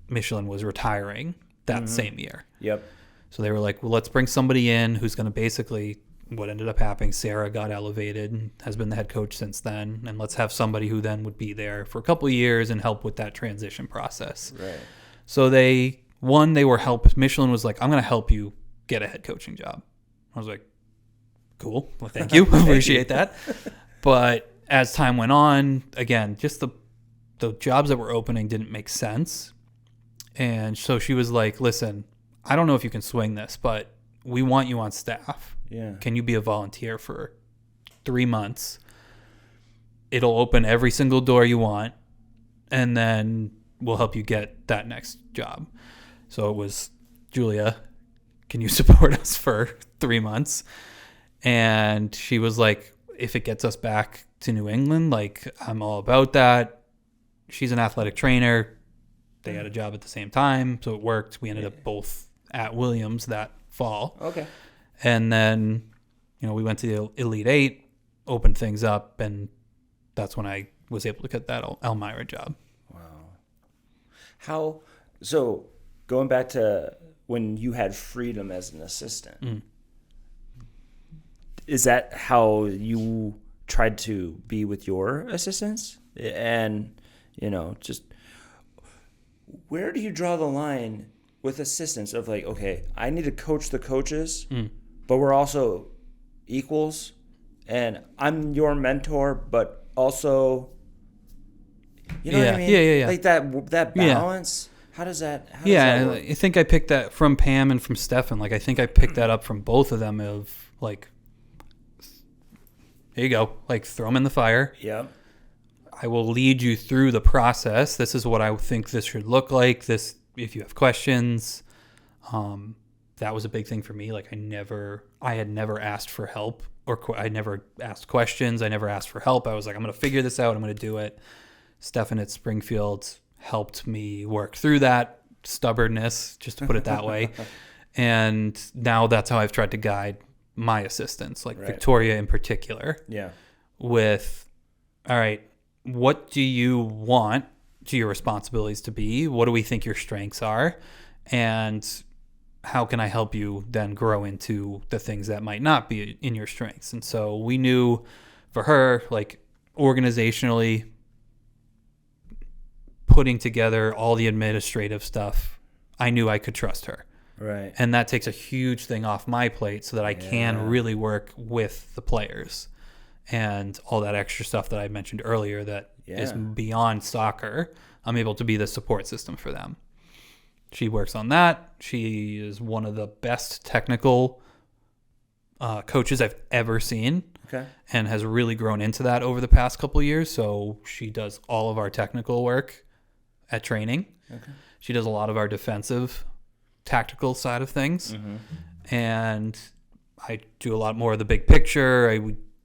Michelin was retiring that same year. Yep. So they were like, well, let's bring somebody in who's going to basically, what ended up happening, Sarah got elevated and has been the head coach since then. And let's have somebody who then would be there for a couple of years and help with that transition process. Right. So Michelin was like, I'm going to help you get a head coaching job. I was like, cool. Well, thank you. Appreciate that. But as time went on, again, just the jobs that were opening didn't make sense. And so she was like, listen, I don't know if you can swing this, but we want you on staff. Yeah. Can you be a volunteer for 3 months? It'll open every single door you want, and then we'll help you get that next job. So it was, Julia, can you support us for 3 months? And she was like, if it gets us back to New England, like, I'm all about that. She's an athletic trainer. They had a job at the same time, so it worked. We ended up both at Williams that fall. Okay. And then, we went to the Elite Eight, opened things up, and that's when I was able to get that Elmira job. Wow. So going back to when you had freedom as an assistant, is that how you tried to be with your assistants? And, just where do you draw the line with assistants of like, okay, I need to coach the coaches, but we're also equals, and I'm your mentor, but also, you know what I mean? Yeah. Like that balance. How does that? How does that work? I think I picked that from Pam and from Stefan. Like, I think I picked that up from both of them. Of like, here you go. Like, throw them in the fire. Yeah. I will lead you through the process. This is what I think this should look like. This, if you have questions, that was a big thing for me. Like, I had never asked for help, or I never asked questions. I never asked for help. I was like, I'm going to figure this out. I'm going to do it. Stefan at Springfield helped me work through that stubbornness, just to put it that way. And now that's how I've tried to guide my assistants, like Victoria in particular. Yeah. With, all right, what do you want your responsibilities to be? What do we think your strengths are? And how can I help you then grow into the things that might not be in your strengths? And so we knew for her, like, organizationally, putting together all the administrative stuff, I knew I could trust her. Right. And that takes a huge thing off my plate so that I can really work with the players and all that extra stuff that I mentioned earlier that is beyond soccer. I'm able to be the support system for them. She works on that. She is one of the best technical coaches I've ever seen. Okay. And has really grown into that over the past couple of years. So she does all of our technical work at training. Okay. She does a lot of our defensive, tactical side of things. Mm-hmm. And I do a lot more of the big picture.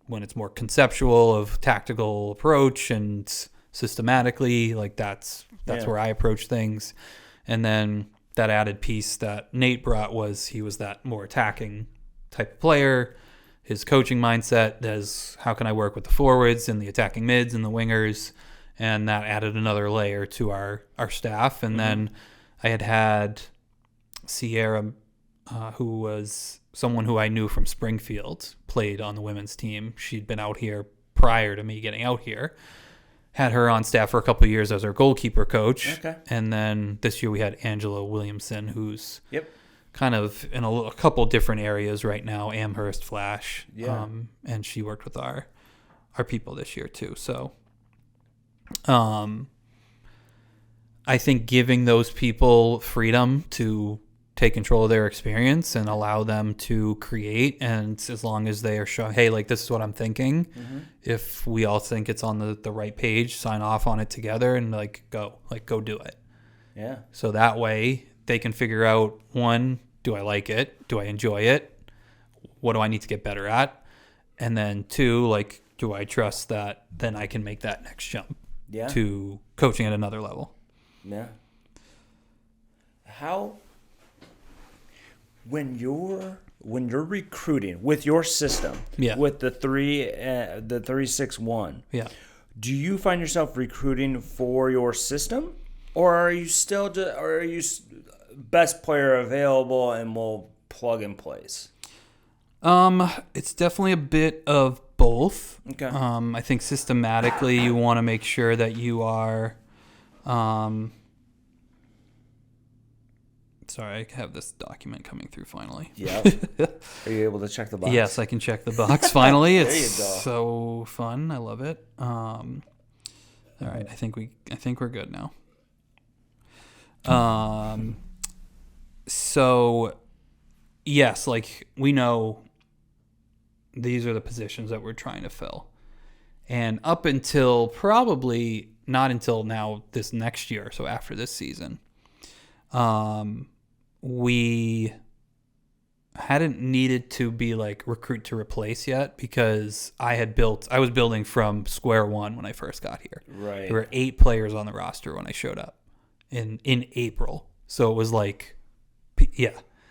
When it's more conceptual of tactical approach and systematically, like that's where I approach things. And then that added piece that Nate brought was he was that more attacking type of player. His coaching mindset is how can I work with the forwards and the attacking mids and the wingers, and that added another layer to our staff. And then I had Sierra, who was someone who I knew from Springfield, played on the women's team. She'd been out here prior to me getting out here. Had her on staff for a couple of years as our goalkeeper coach. Okay. And then this year we had Angela Williamson, who's kind of in a couple different areas right now, Amherst, Flash. Yeah. And she worked with our people this year too. So I think giving those people freedom to take control of their experience and allow them to create, and as long as they are showing, hey, like, this is what I'm thinking. Mm-hmm. If we all think it's on the right page, sign off on it together and go do it. Yeah. So that way they can figure out, one, do I like it? Do I enjoy it? What do I need to get better at? And then two, like, do I trust that then I can make that next jump to coaching at another level? Yeah. When you're recruiting with your system, with the 3-6-1, do you find yourself recruiting for your system, or are you best player available and will plug in place? It's definitely a bit of both. Okay. I think systematically you want to make sure that you are. Sorry, I have this document coming through finally. Yeah. Are you able to check the box? Yes, I can check the box finally. There It's so fun. I love it. All right, I think we're good now. So yes, like, we know these are the positions that we're trying to fill. And up until probably not until now, this next year, so after this season, we hadn't needed to be like recruit to replace yet, because I was building from square one when I first got here. Right. There were 8 players on the roster when I showed up in April. So it was like,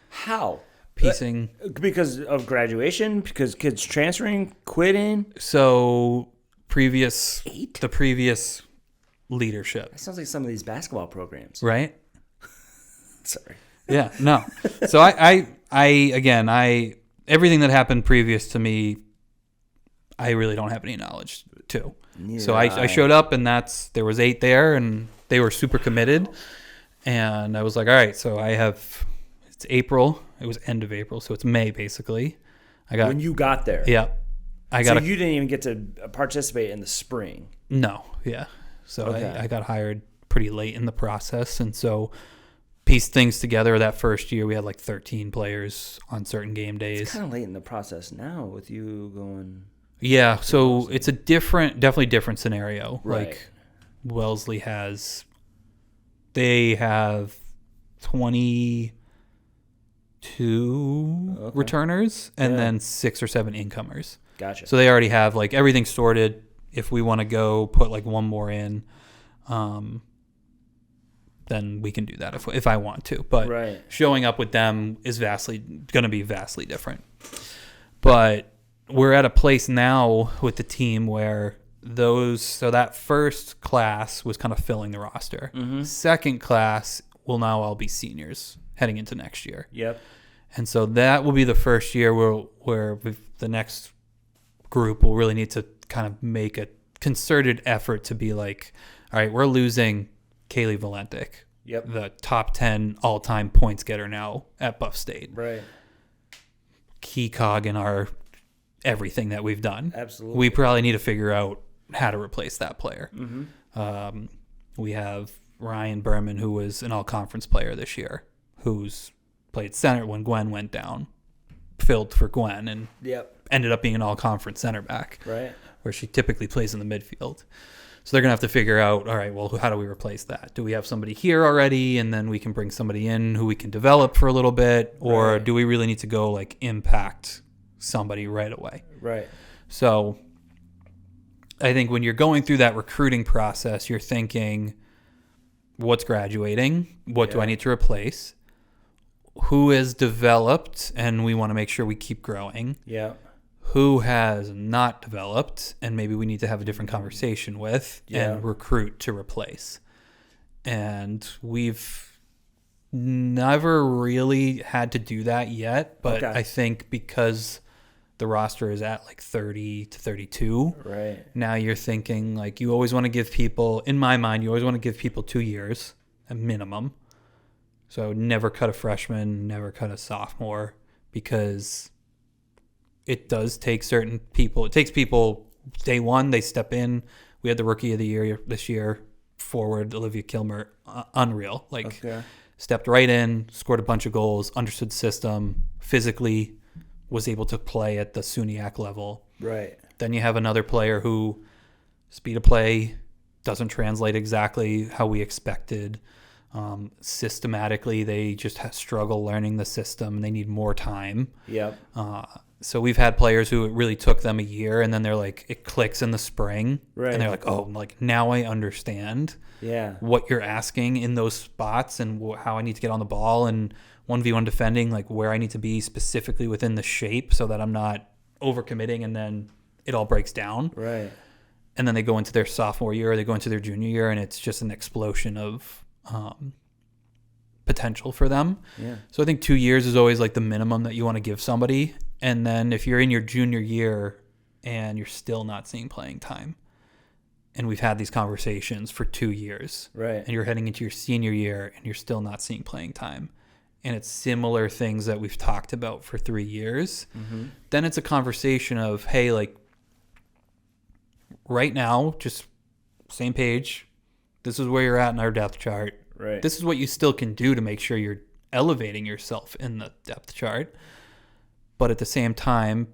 How? Piecing. Because of graduation? Because kids transferring, quitting? So the previous leadership. That sounds like some of these basketball programs. Right? Sorry. Yeah, no. So I everything that happened previous to me, I really don't have any knowledge to. Yeah. So I showed up, and there was 8 there, and they were super committed. And I was like, all right, so it's April. It was end of April, so it's May basically. When you got there. Yeah. So you didn't even get to participate in the spring. No, yeah. So Okay. I got hired pretty late in the process, and so pieced things together. That first year, we had like 13 players on certain game days. It's kind of late in the process now with you going. Yeah, so it's definitely different scenario. Right. Like Wellesley they have 22 returners and then 6 or 7 incomers. Gotcha. So they already have like everything sorted. If we want to go put like one more in, then we can do that if I want to. But showing up with them is going to be vastly different. But we're at a place now with the team where that first class was kind of filling the roster. Mm-hmm. Second class will now all be seniors heading into next year. Yep. And so that will be the first year where the next group will really need to kind of make a concerted effort to be like, all right, we're losing Kaylee Valentic, the top 10 all-time points getter now at Buff State. Right. Key cog in our everything that we've done. Absolutely. We probably need to figure out how to replace that player. Mm-hmm. We have Ryan Berman, who was an all-conference player this year, who's played center when Gwen went down, filled for Gwen, and ended up being an all-conference center back, right? Where she typically plays in the midfield. So they're going to have to figure out, all right, well, how do we replace that? Do we have somebody here already, and then we can bring somebody in who we can develop for a little bit, or do we really need to go like impact somebody right away? Right. So I think when you're going through that recruiting process, you're thinking, what's graduating? What do I need to replace? Who has developed, and we want to make sure we keep growing. Yeah. Who has not developed, and maybe we need to have a different conversation with and recruit to replace. And we've never really had to do that yet, but I think because the roster is at like 30 to 32, now you're thinking like you always want to give people, in my mind, you always want to give people 2 years, a minimum. So never cut a freshman, never cut a sophomore, because it does take certain people. It takes people day one, they step in. We had the rookie of the year this year, forward Olivia Kilmer, unreal. Stepped right in, scored a bunch of goals, understood the system, physically was able to play at the SUNYAC level. Right. Then you have another player who speed of play doesn't translate exactly how we expected. Systematically, they just struggle learning the system. They need more time. Yep. So we've had players who it really took them a year, and then they're like, it clicks in the spring, and they're like, oh, like now I understand what you're asking in those spots and how I need to get on the ball and 1v1 defending, like where I need to be specifically within the shape so that I'm not overcommitting and then it all breaks down. Right. And then they go into their sophomore year, or they go into their junior year, and it's just an explosion of potential for them. Yeah. So I think 2 years is always like the minimum that you want to give somebody. And then if you're in your junior year and you're still not seeing playing time, and we've had these conversations for 2 years, and you're heading into your senior year and you're still not seeing playing time, and it's similar things that we've talked about for 3 years, then it's a conversation of, hey, like right now, just same page. This is where you're at in our depth chart. Right. This is what you still can do to make sure you're elevating yourself in the depth chart. But at the same time,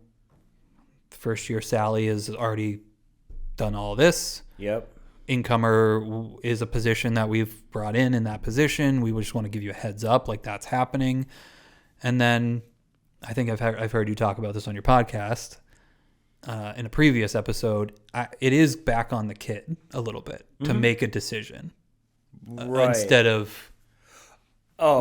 first year Sally has already done all this. Yep. Incomer is a position that we've brought in that position. We just want to give you a heads up, like that's happening. And then I think I've heard you talk about this on your podcast in a previous episode. It is back on the kid a little bit to make a decision instead of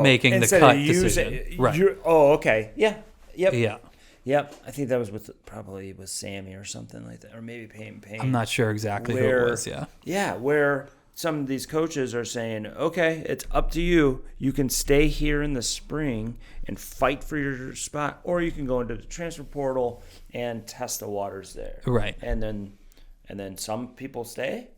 making the cut decision. Right. Okay. Yeah. Yep. Yeah. Yep. I think that was probably with Sammy or something like that, or maybe Payne. I'm not sure exactly who it was. Yeah. Yeah. Where some of these coaches are saying, okay, it's up to you. You can stay here in the spring and fight for your spot, or you can go into the transfer portal and test the waters there. Right. And then some people stay,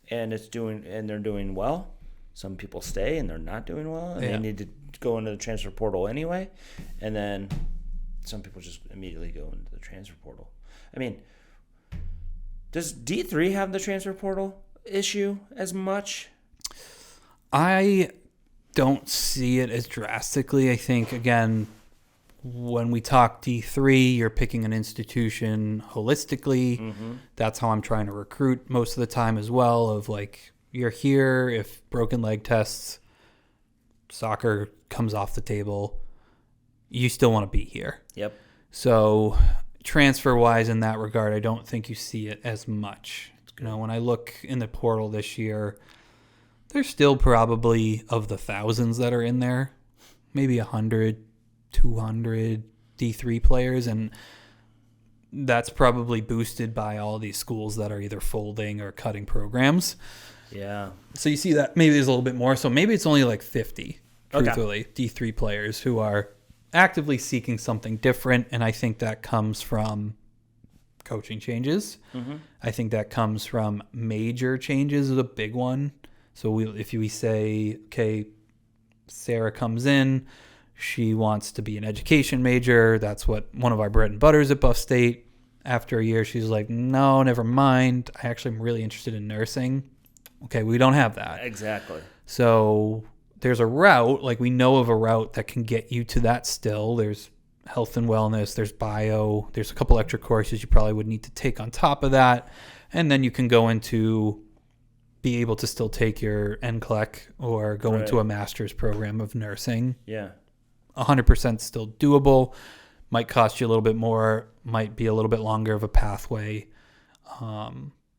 and they're doing well. some people stay and they're not doing well, and Yeah. they need to go into the transfer portal anyway. And then some people just immediately go into the transfer portal. I mean, does D3 have the transfer portal issue as much? I don't see it as drastically. I think, again, when we talk D3, you're picking an institution holistically. Mm-hmm. That's how I'm trying to recruit most of the time as well, of like, you're here, if broken leg tests, soccer comes off the table, you still want to be here. Yep. So transfer-wise in that regard, I don't think you see it as much. You know, when I look in the portal this year, there's still probably, of the thousands that are in there, maybe 100, 200 D3 players, and that's probably boosted by all these schools that are either folding or cutting programs. Yeah. So you see that maybe there's a little bit more. So maybe it's only like 50, truthfully, D3 players who are actively seeking something different, and I think that comes from coaching changes. Mm-hmm. I think that comes from major changes is a big one. So if we say, okay, Sarah comes in, she wants to be an education major. That's what one of our bread and butters at Buff State. After a year, she's like, no, never mind. I actually am really interested in nursing. Okay, we don't have that. Exactly. So there's a route, like we know of a route that can get you to that still. There's health and wellness, there's bio, there's a couple extra courses you probably would need to take on top of that. And then you can go into be able to still take your NCLEX or go into a master's program of nursing. Yeah. 100% still doable. Might cost you a little bit more, might be a little bit longer of a pathway.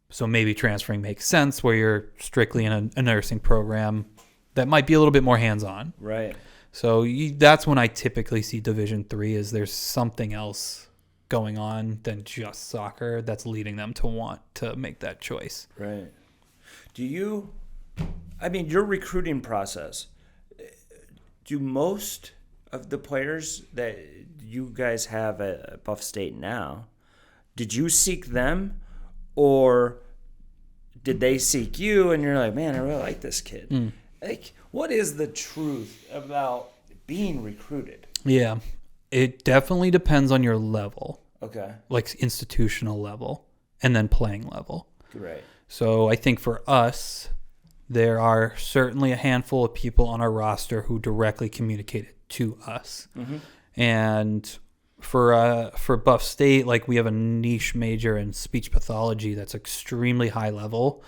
So maybe transferring makes sense where you're strictly in a nursing program that might be a little bit more hands-on. Right. So that's when I typically see Division III is there's something else going on than just soccer that's leading them to want to make that choice. Right. Your recruiting process, do most of the players that you guys have at Buff State now, did you seek them or did they seek you and you're like, man, I really like this kid? Like, what is the truth about being recruited? Yeah, it definitely depends on your level. Okay. Like institutional level and then playing level. Right. So I think for us, there are certainly a handful of people on our roster who directly communicated to us. Mm-hmm. And for Buff State, like we have a niche major in speech pathology that's extremely high level.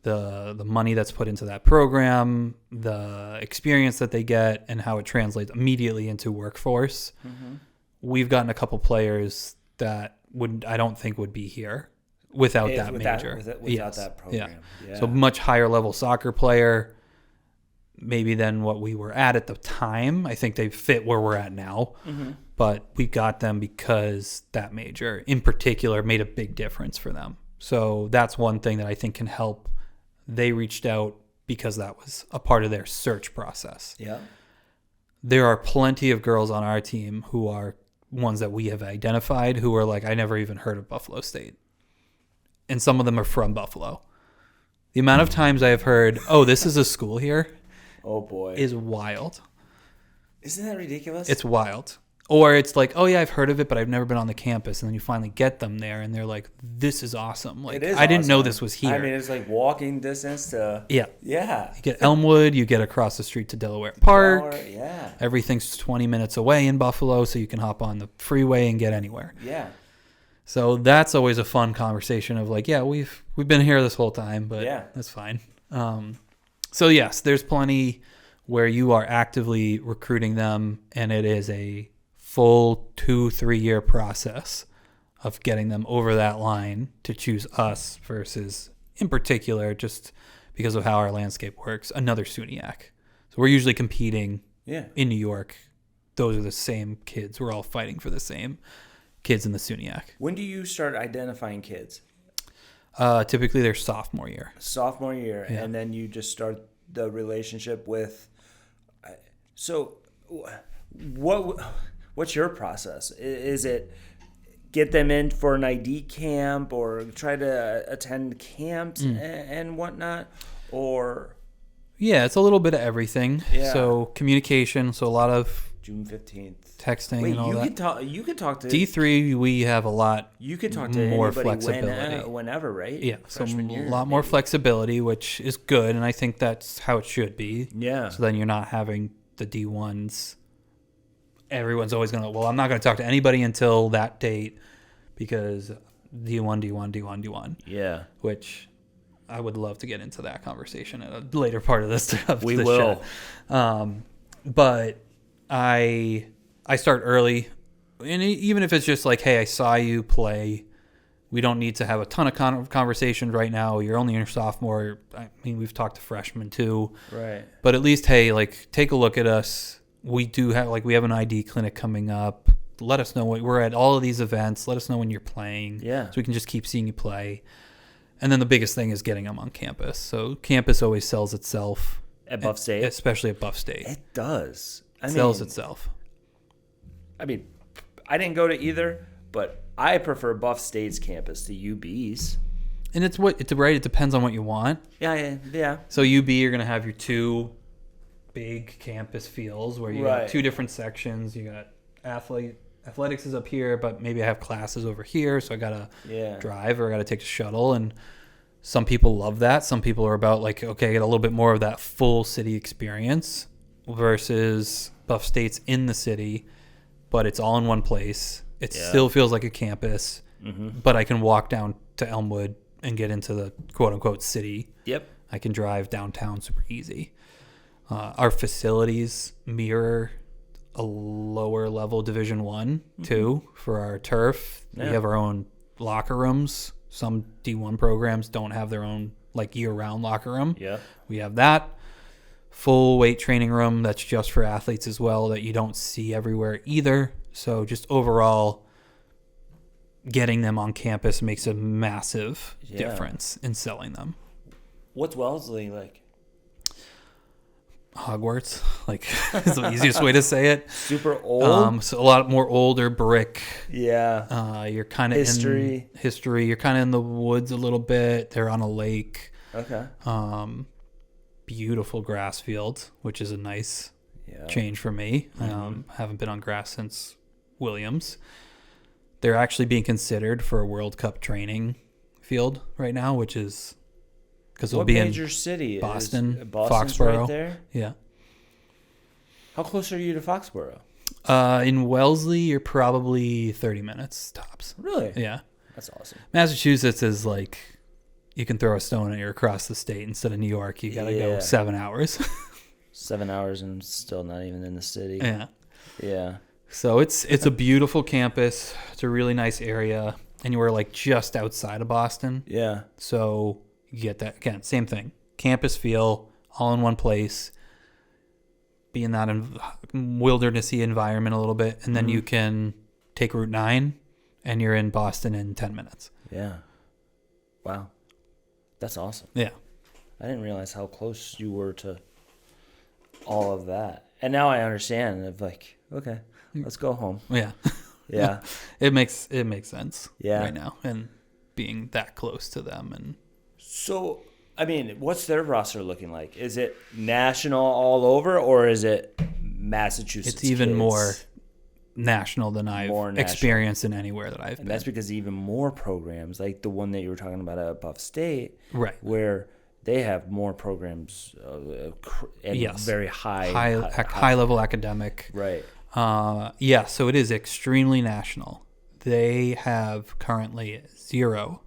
The money that's put into that program, the experience that they get, and how it translates immediately into workforce. Mm-hmm. We've gotten a couple players that I don't think would be here without that major. Without that program. Yeah. So much higher level soccer player, maybe than what we were at the time. I think they fit where we're at now. Mm-hmm. But we got them because that major in particular made a big difference for them. So that's one thing that I think can help. They reached out because that was a part of their search process. Yeah. There are plenty of girls on our team who are ones that we have identified who are like, I never even heard of Buffalo State. And some of them are from Buffalo. The amount of times I have heard, oh, this is a school here. Oh, boy. Is wild. Isn't that ridiculous? It's wild. Or it's like, oh, yeah, I've heard of it, but I've never been on the campus. And then you finally get them there, and they're like, this is awesome. Like, I didn't know this was here. I mean, it's like walking distance to... Yeah. Yeah. You get Elmwood. You get across the street to Delaware Park. Yeah. Everything's 20 minutes away in Buffalo, so you can hop on the freeway and get anywhere. Yeah. So that's always a fun conversation of like, yeah, we've been here this whole time, but that's fine. So, yes, there's plenty where you are actively recruiting them, and it is a full 2-3 year process of getting them over that line to choose us versus, in particular, just because of how our landscape works, another SUNYAC. So we're usually competing in New York. Those are the same kids. We're all fighting for the same kids in the SUNYAC. When do you start identifying kids? Typically their sophomore year. Sophomore year, and then you just start the relationship with... So what's your process? Is it get them in for an ID camp or try to attend camps and whatnot? Or Yeah, it's a little bit of everything. Yeah. So communication, so a lot of June 15th. texting Wait, and all that. you could talk to D3, we have a lot. You could talk to more anybody flexibility. whenever, right? Yeah, so Freshman a year, lot more maybe. flexibility, which is good, and I think that's how it should be. Yeah. So then you're not having the D1s. Everyone's always going to, well, I'm not going to talk to anybody until that date because D1. Yeah. Which I would love to get into that conversation at a later part of this. We will. But I start early, and even if it's just like, hey, I saw you play. We don't need to have a ton of conversations right now. You're only in your sophomore. I mean, we've talked to freshmen too. Right. But at least, hey, like, take a look at us. We do have, like, we have an ID clinic coming up. Let us know we're at all of these events. Let us know when you're playing. Yeah. So we can just keep seeing you play. And then the biggest thing is getting them on campus. So campus always sells itself. At Buff State? Especially at Buff State. It does. It sells itself. I mean, I didn't go to either, but I prefer Buff State's campus to UB's. And it's right. It depends on what you want. Yeah. So UB, you're going to have your two big campus fields where you got two different sections. You got athletics is up here, but maybe I have classes over here, so I gotta drive or I gotta take a shuttle. And some people love that. Some people are about like, okay, I get a little bit more of that full city experience versus Buff State's in the city, but it's all in one place. It still feels like a campus, but I can walk down to Elmwood and get into the quote unquote city. Yep. I can drive downtown super easy. Our facilities mirror a lower level Division 1 too for our turf. We have our own locker rooms. Some D1 programs don't have their own like year-round locker room. Yeah. We have that full weight training room that's just for athletes as well that you don't see everywhere either. So just overall getting them on campus makes a massive difference in selling them. What's Wellesley like? Hogwarts, like, is the easiest way to say it. Super old. So a lot more older brick. Yeah. You're kind of history. You're kind of in the woods a little bit. They're on a lake. Okay. Beautiful grass field, which is a nice change for me. Haven't been on grass since Williams. They're actually being considered for a World Cup training field right now, which is because it'll be in major city? Boston, Boston's Foxborough. right there? Yeah. How close are you to Foxborough? In Wellesley, you're probably 30 minutes tops. Really? Yeah. That's awesome. Massachusetts is like, you can throw a stone and you're across the state. Instead of New York, you got to go 7 hours. 7 hours and still not even in the city. Yeah. Yeah. So it's a beautiful campus. It's a really nice area. And you were like just outside of Boston. Yeah. So you get that, again, same thing. Campus feel, all in one place. Be in that wildernessy environment a little bit. And then you can take Route 9 and you're in Boston in 10 minutes. Yeah. Wow. That's awesome. Yeah. I didn't realize how close you were to all of that. And now I understand. Of like, okay, let's go home. Yeah. Yeah. It makes sense right now. And being that close to them. And so, I mean, what's their roster looking like? Is it national all over, or is it Massachusetts? It's even kids? more national than I've experienced in anywhere that I've been. And that's because even more programs, like the one that you were talking about at Buff State, right, where they have more programs and very high level academic. Right. So it is extremely national. They have currently 0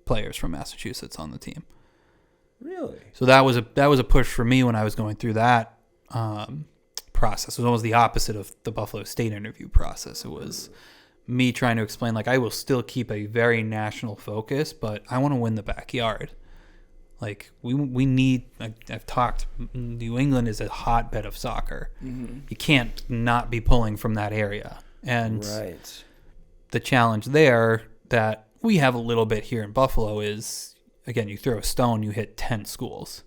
players from Massachusetts on the team. Really? So that was a push for me when I was going through that process. It was almost the opposite of the Buffalo State interview process. It was me trying to explain, like, I will still keep a very national focus, but I want to win the backyard. Like, we need, I've talked, New England is a hotbed of soccer. Mm-hmm. You can't not be pulling from that area. And the challenge there that we have a little bit here in Buffalo is, again, you throw a stone, you hit 10 schools,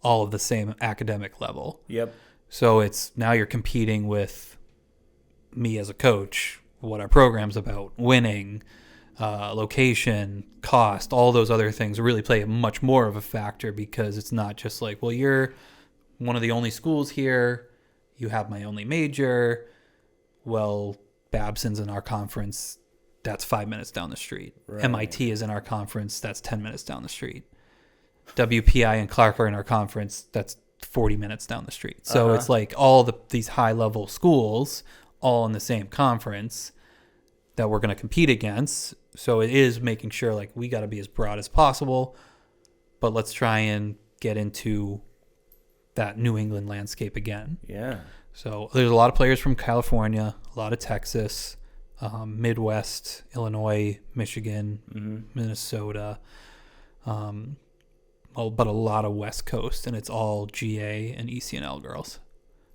all of the same academic level. Yep. So it's now you're competing with me as a coach, what our program's about, winning, location, cost, all those other things really play much more of a factor, because it's not just like, well, you're one of the only schools here, you have my only major. Well, Babson's in our conference, that's 5 minutes down the street. Right. MIT is in our conference, that's 10 minutes down the street. WPI and Clark are in our conference, that's 40 minutes down the street. So it's like all these high-level schools all in the same conference that we're going to compete against. So it is making sure, like, we got to be as broad as possible, but let's try and get into that New England landscape again. Yeah. So there's a lot of players from California, a lot of Texas, Midwest, Illinois, Michigan, Minnesota, but a lot of West Coast, and it's all GA and ECNL girls.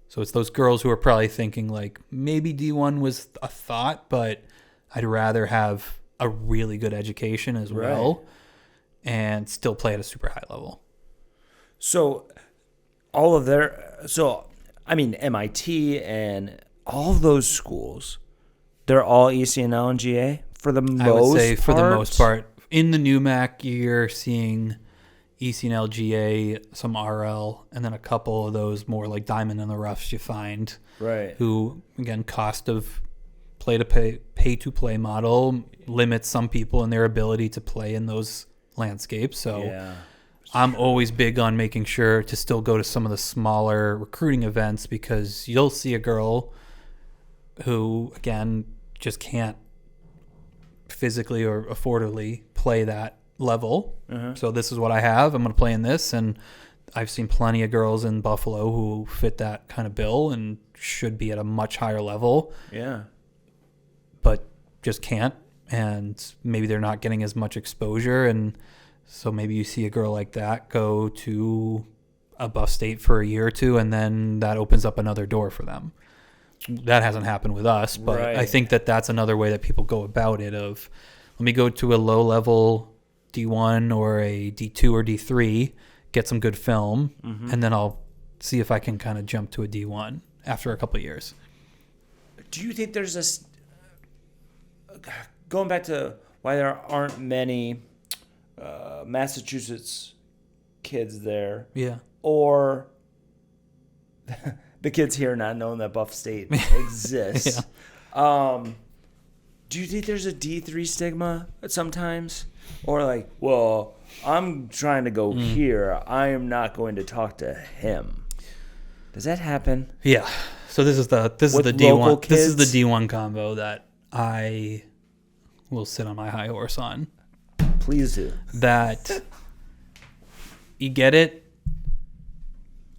So it's those girls who are probably thinking, like, maybe D1 was a thought, but I'd rather have a really good education as well and still play at a super high level. So MIT and all of those schools, they're all ECNL and GA for the most part? I would say for the most part. In the NUMAC, you're seeing ECNL, GA, some RL, and then a couple of those more like diamond in the roughs you find. Right. Who, again, cost of pay to play model limits some people in their ability to play in those landscapes. So I'm always big on making sure to still go to some of the smaller recruiting events, because you'll see a girl who, again, just can't physically or affordably play that level. So this is what I have. I'm going to play in this. And I've seen plenty of girls in Buffalo who fit that kind of bill and should be at a much higher level. Yeah. But just can't. And maybe they're not getting as much exposure. And so maybe you see a girl like that go to a Buff State for a year or two, and then that opens up another door for them. That hasn't happened with us, but I think that that's another way that people go about it, of let me go to a low-level D1 or a D2 or D3, get some good film, and then I'll see if I can kind of jump to a D1 after a couple of years. Do you think there's this, going back to why there aren't many Massachusetts kids there, or the kids here not knowing that Buff State exists, do you think there's a D3 stigma sometimes? Or like, well, I'm trying to go here, I am not going to talk to him. Does that happen? Yeah. So this is the D1 kids? This is the D1 combo that I will sit on my high horse on. Please do. That you get it.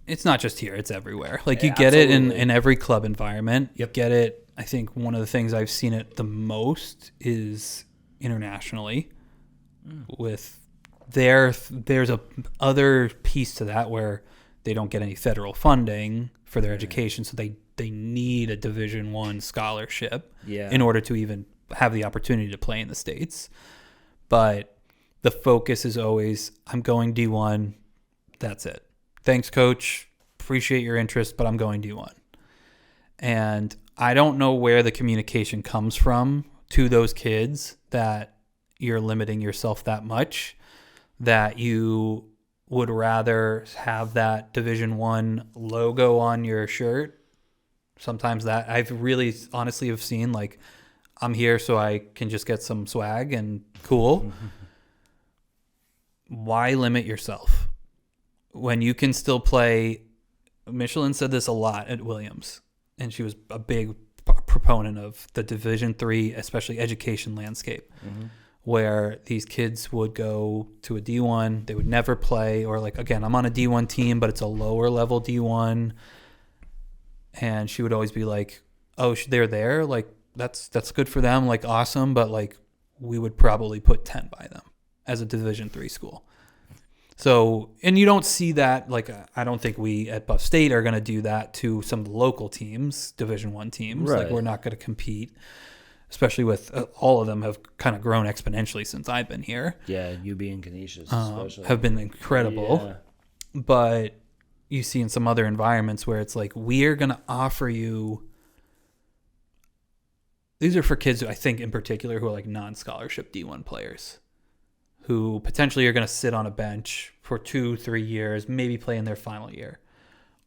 It's not just here, it's everywhere. Like, you get it in every club environment. You get it. I think one of the things I've seen it the most is internationally. With there's a other piece to that where they don't get any federal funding for their education, so they need a Division I scholarship in order to even have the opportunity to play in the States. But the focus is always, I'm going D1, that's it. Thanks, coach. Appreciate your interest, but I'm going D1. And I don't know where the communication comes from to those kids that you're limiting yourself that much, that you would rather have that Division I logo on your shirt. Sometimes that I've really honestly have seen, like, I'm here so I can just get some swag and cool. Why limit yourself when you can still play? Michelin said this a lot at Williams, and she was a big proponent of the Division III, especially education landscape, where these kids would go to a D1, they would never play, or like, again, I'm on a D1 team, but it's a lower level D1. And she would always be like, oh, they're there. Like, that's good for them. Like, awesome. But like, we would probably put 10 by them as a Division III school. So, and you don't see that. Like, I don't think we at Buff State are going to do that to some of the local teams, Division I teams. Right. Like, we're not going to compete, especially with all of them have kind of grown exponentially since I've been here. Yeah, UB and Canisius especially have been incredible. Yeah. But you see in some other environments where it's like, we're going to offer you these are for kids who I think in particular who are like non-scholarship D1 players who potentially are going to sit on a bench for 2-3 years, maybe play in their final year.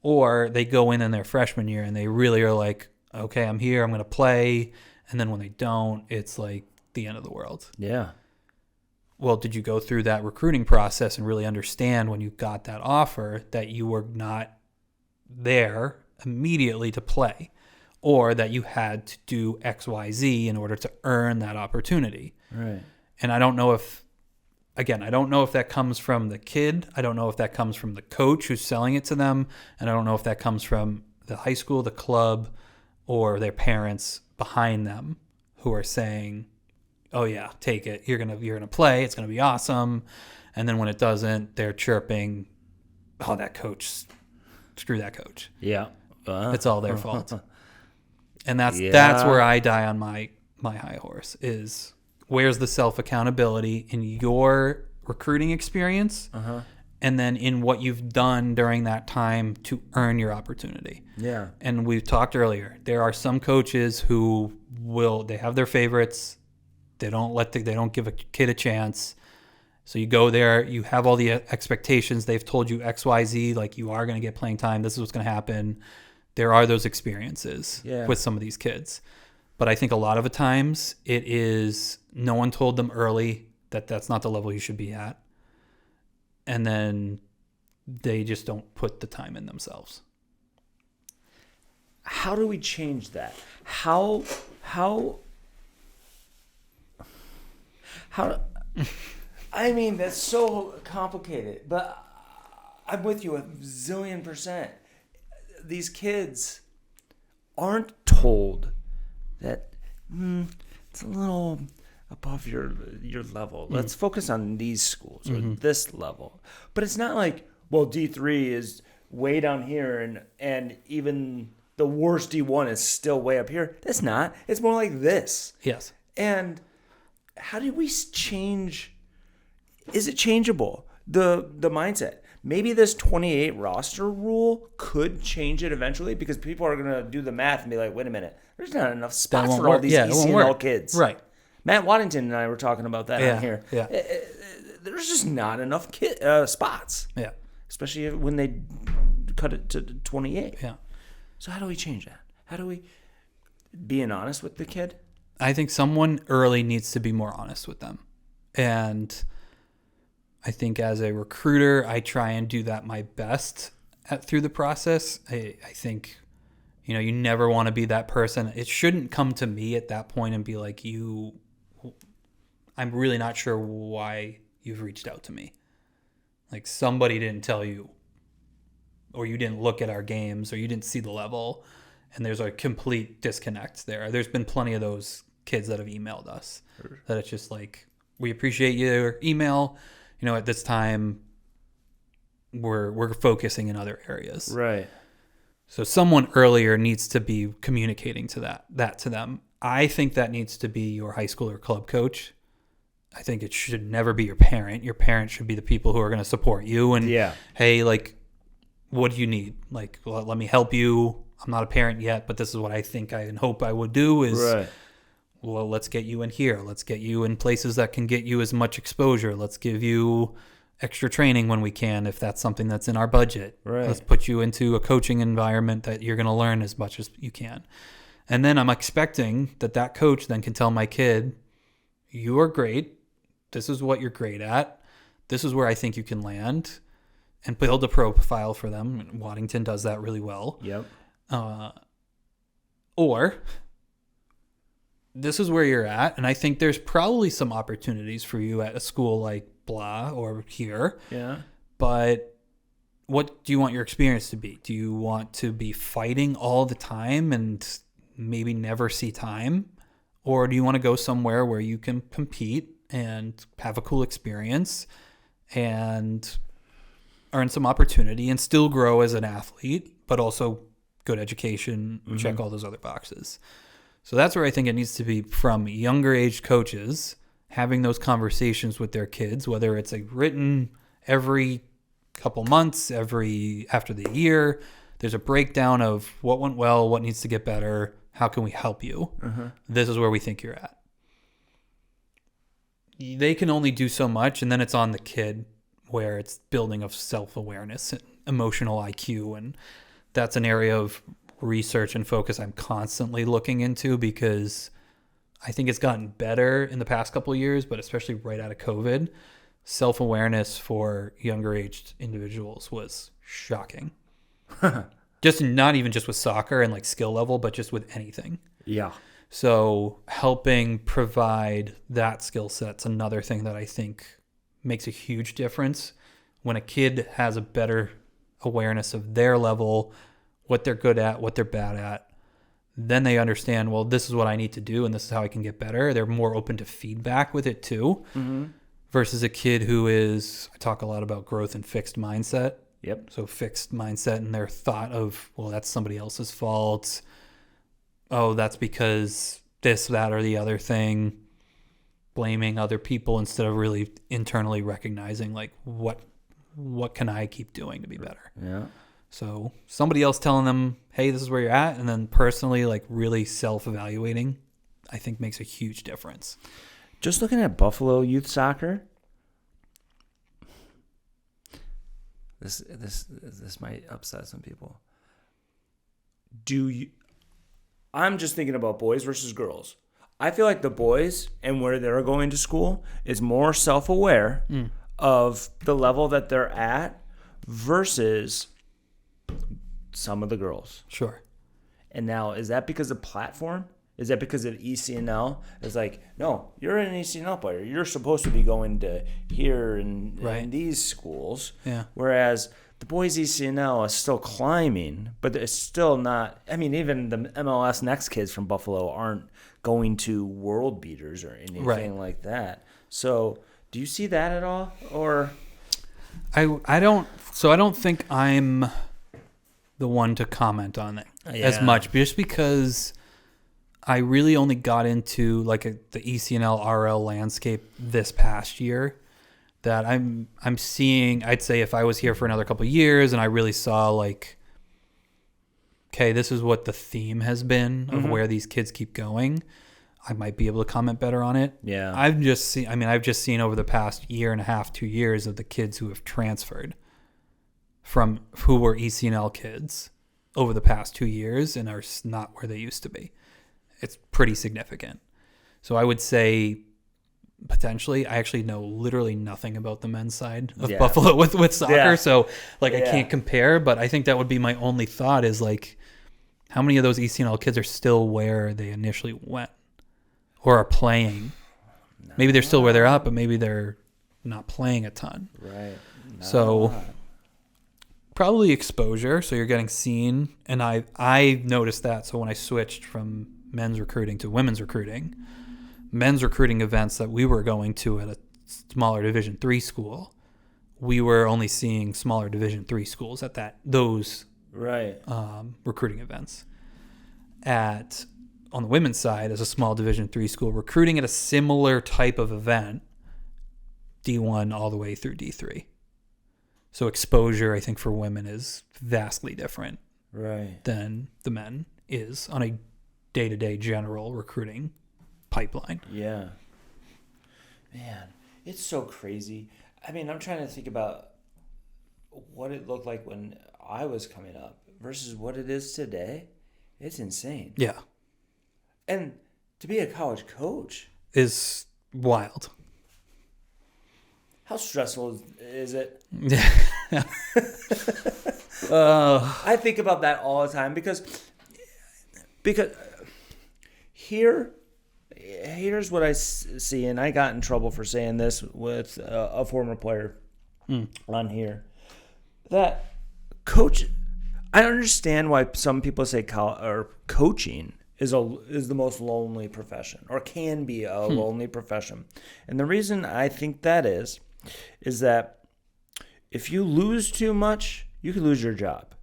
Or they go in their freshman year and they really are like, okay, I'm here, I'm going to play. And then when they don't, it's like the end of the world. Yeah. Well, did you go through that recruiting process and really understand when you got that offer that you were not there immediately to play, or that you had to do X, Y, Z in order to earn that opportunity? Right. And I don't know if that comes from the kid. I don't know if that comes from the coach who's selling it to them. And I don't know if that comes from the high school, the club, or their parents behind them who are saying, oh yeah, take it. You're gonna play. It's gonna be awesome. And then when it doesn't, they're chirping, oh, that coach, screw that coach. Yeah. It's all their fault. And that's where I die on my high horse is, where's the self-accountability in your recruiting experience and then in what you've done during that time to earn your opportunity? Yeah. And we've talked earlier, there are some coaches who they have their favorites. They don't give a kid a chance. So you go there, you have all the expectations. They've told you X, Y, Z, like you are going to get playing time. This is what's going to happen. There are those experiences with some of these kids. But I think a lot of the times it is no one told them early that that's not the level you should be at. And then they just don't put the time in themselves. How do we change that? How I mean, that's so complicated, but I'm with you 1,000,000%. These kids aren't told that it's a little above your level. Let's focus on these schools or this level. But it's not like, well, D3 is way down here and even the worst D1 is still way up here. That's not. It's more like this. Yes. And how do we change? Is it changeable? The mindset. Maybe this 28 roster rule could change it eventually because people are going to do the math and be like, wait a minute, there's not enough spots for all these ECNL kids. Right. Matt Waddington and I were talking about that on here. Yeah. There's just not enough spots. Yeah. Especially when they cut it to 28. Yeah. So how do we change that? How do we being honest with the kid? I think someone early needs to be more honest with them. And I think as a recruiter, I try and do that my best through the process. I think, you never want to be that person. It shouldn't come to me at that point and be like, I'm really not sure why you've reached out to me. Like somebody didn't tell you, or you didn't look at our games, or you didn't see the level, and there's a complete disconnect there. There's been plenty of those kids that have emailed us that it's just like, we appreciate your email. At this time, we're focusing in other areas. Right. So someone earlier needs to be communicating to that to them. I think that needs to be your high school or club coach. I think it should never be your parent. Your parent should be the people who are going to support you. And hey, like, what do you need? Like, let me help you. I'm not a parent yet, but this is what I think and hope I would do is, well, let's get you in here. Let's get you in places that can get you as much exposure. Let's give you extra training when we can, if that's something that's in our budget. Right. Let's put you into a coaching environment that you're going to learn as much as you can. And then I'm expecting that coach then can tell my kid, you are great. This is what you're great at. This is where I think you can land, and build a profile for them. And Waddington does that really well. Yep. Or this is where you're at, and I think there's probably some opportunities for you at a school like blah or here. Yeah. But what do you want your experience to be? Do you want to be fighting all the time and maybe never see time? Or do you want to go somewhere where you can compete and have a cool experience and earn some opportunity and still grow as an athlete, but also good education, check all those other boxes? So that's where I think it needs to be from younger age coaches having those conversations with their kids, whether it's like written every couple months, after the year. There's a breakdown of what went well, what needs to get better, How can we help you? This is where we think you're at. They can only do so much, and then it's on the kid where it's building of self-awareness and emotional IQ, and that's an area of research and focus I'm constantly looking into, because I think it's gotten better in the past couple of years, but especially right out of COVID, self-awareness for younger aged individuals was shocking. Just not even just with soccer and like skill level, but just with anything. Yeah. So helping provide that skill set's another thing that I think makes a huge difference. When a kid has a better awareness of their level, what they're good at, what they're bad at, then they understand, well, this is what I need to do and this is how I can get better. They're more open to feedback with it too. Versus a kid who is, I talk a lot about growth and fixed mindset. Yep. So fixed mindset and their thought of, well, that's somebody else's fault. Oh, that's because this, that, or the other thing. Blaming other people instead of really internally recognizing, like, what can I keep doing to be better? Yeah. So somebody else telling them, hey, this is where you're at, and then personally, like, really self-evaluating, I think makes a huge difference. Just looking at Buffalo youth soccer, this might upset some people. I'm just thinking about boys versus girls. I feel like the boys and where they're going to school is more self-aware of the level that they're at versus some of the girls. Sure. And now, is that because of platform? Is that because of ECNL? It's like, no, you're an ECNL player. You're supposed to be going to here and in these schools. Yeah. Whereas the boys ECNL is still climbing, but it's still not. I mean, even the MLS Next kids from Buffalo aren't going to world beaters or anything like that. So, do you see that at all? Or I don't think I'm the one to comment on it as much, just because I really only got into like the ECNL RL landscape this past year. That I'm seeing. I'd say if I was here for another couple of years and I really saw like, okay, this is what the theme has been of where these kids keep going, I might be able to comment better on it. Yeah. I've just seen over the past year and a half, 2 years of the kids who have transferred from who were ECNL kids over the past 2 years and are not where they used to be. It's pretty significant. So I would say potentially, I actually know literally nothing about the men's side of Buffalo with soccer. Yeah. So like I can't compare, but I think that would be my only thought is like, how many of those ECNL kids are still where they initially went or are playing? Maybe they're still where they're at, but maybe they're not playing a ton. Right. So probably exposure. So you're getting seen. And I noticed that. So when I switched from men's recruiting to women's recruiting events that we were going to at a smaller Division III school, we were only seeing smaller Division III schools at those recruiting events. On the women's side, as a small Division III school, recruiting at a similar type of event, D1 all the way through D3. So exposure, I think, for women is vastly different than the men is on a day-to-day general recruiting pipeline. Yeah. Man, it's so crazy. I mean, I'm trying to think about what it looked like when I was coming up versus what it is today. It's insane. Yeah. And to be a college coach is wild. How stressful is it? I think about that all the time because here's what I see, and I got in trouble for saying this with a former player on here. That coach, I understand why some people say coaching is the most lonely profession, or can be a lonely profession, and the reason I think that is that if you lose too much, you could lose your job.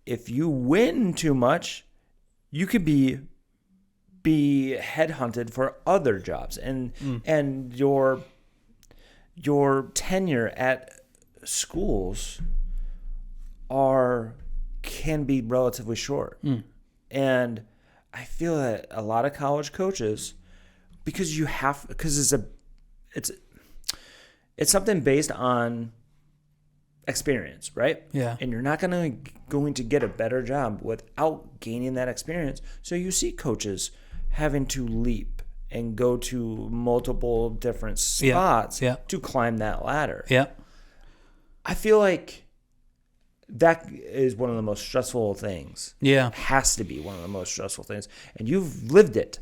If you win too much, you could be headhunted for other jobs, and your tenure at schools can be relatively short. And I feel that a lot of college coaches, because it's something based on experience, right? Yeah. And you're not going to get a better job without gaining that experience. So you see coaches having to leap and go to multiple different spots to climb that ladder. Yeah. I feel like that is one of the most stressful things. Yeah. It has to be one of the most stressful things. And you've lived it.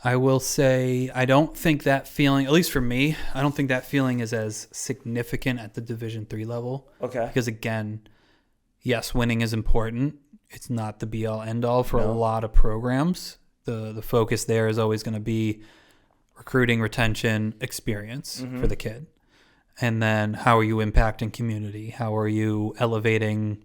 I will say I don't think that feeling, at least for me, I don't think that feeling is as significant at the Division III level. Okay. Because again, yes, winning is important. It's not the be-all, end-all for a lot of programs. The focus there is always going to be recruiting, retention, experience for the kid. And then how are you impacting community? How are you elevating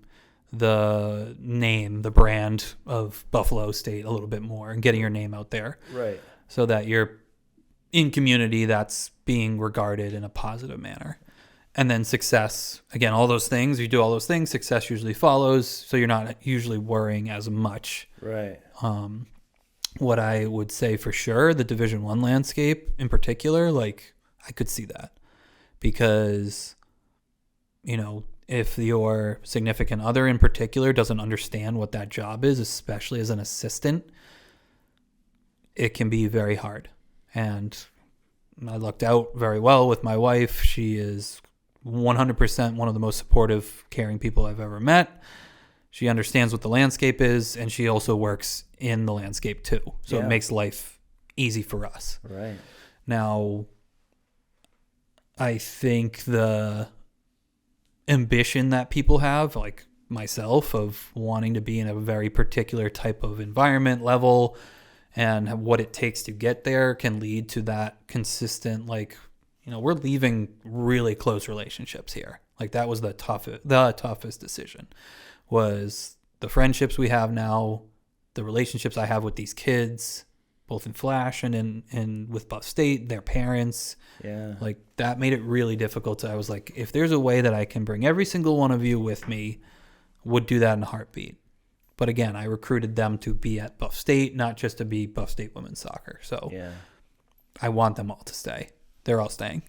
the name, the brand of Buffalo State a little bit more and getting your name out there? Right. So that you're in community that's being regarded in a positive manner. And then success, again, all those things, you do all those things, success usually follows. So you're not usually worrying as much. Right. What I would say for sure, the Division I landscape in particular, like I could see that. Because, you know, if your significant other in particular doesn't understand what that job is, especially as an assistant, it can be very hard. And I lucked out very well with my wife. She is 100% one of the most supportive, caring people I've ever met. She understands what the landscape is, and she also works in the landscape too. So it makes life easy for us. Right. Now, I think the ambition that people have, like myself, of wanting to be in a very particular type of environment level and what it takes to get there can lead to that consistent, like, you know, we're leaving really close relationships here. Like that was the toughest decision, was the friendships we have now, the relationships I have with these kids, both in Flash and with Buff State, their parents. Yeah. Like that made it really difficult. I was like, if there's a way that I can bring every single one of you with me, would do that in a heartbeat. But again, I recruited them to be at Buff State, not just to be Buff State women's soccer. So I want them all to stay. They're all staying.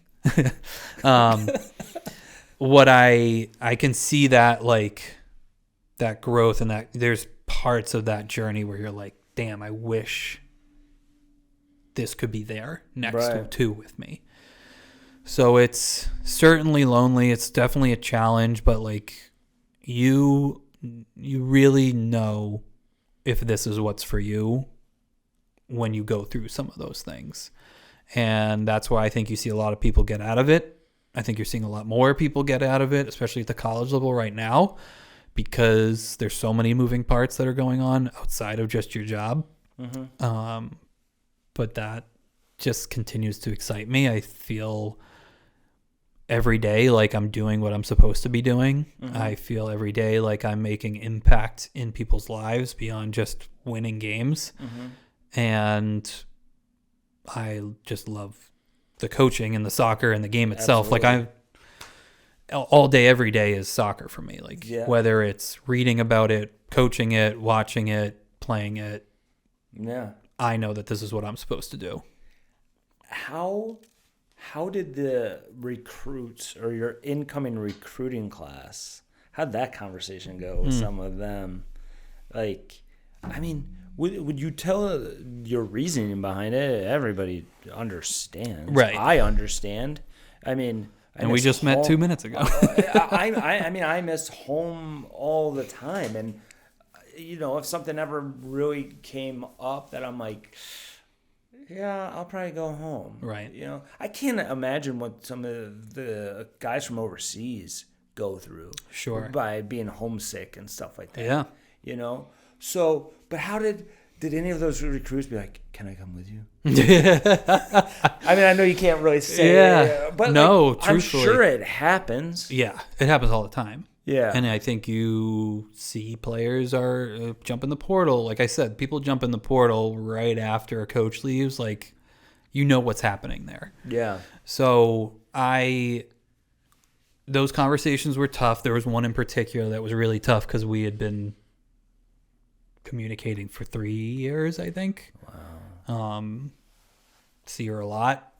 What I can see that, like, that growth and that there's parts of that journey where you're like, damn, I wish this could be there next to with me. So it's certainly lonely. It's definitely a challenge, but like you really know if this is what's for you when you go through some of those things. And that's why I think you see a lot of people get out of it. I think you're seeing a lot more people get out of it, especially at the college level right now, because there's so many moving parts that are going on outside of just your job. But that just continues to excite me. I feel every day like I'm doing what I'm supposed to be doing. I feel every day like I'm making impact in people's lives beyond just winning games. And I just love the coaching and the soccer and the game itself. Absolutely. Like all day, every day is soccer for me. Like whether it's reading about it, coaching it, watching it, playing it. Yeah. I know that this is what I'm supposed to do. How did the recruits or your incoming recruiting class, how'd that conversation go with some of them? Like, I mean, would you tell your reasoning behind it? Everybody understands. Right. I understand. I mean, and we just met 2 minutes ago. I mean, I miss home all the time. And, you know, if something ever really came up that I'm like, yeah, I'll probably go home. Right. You know, I can't imagine what some of the guys from overseas go through. Sure. By being homesick and stuff like that. Yeah. You know? So, but how did any of those recruits be like, can I come with you? I mean, I know you can't really say but no, like, truthfully. I'm sure it happens. Yeah, it happens all the time. Yeah. And I think you see players are jump in the portal. Like I said, people jump in the portal right after a coach leaves. Like, you know what's happening there. Yeah. So those conversations were tough. There was one in particular that was really tough because we had been communicating for 3 years, I think. Wow. See her a lot.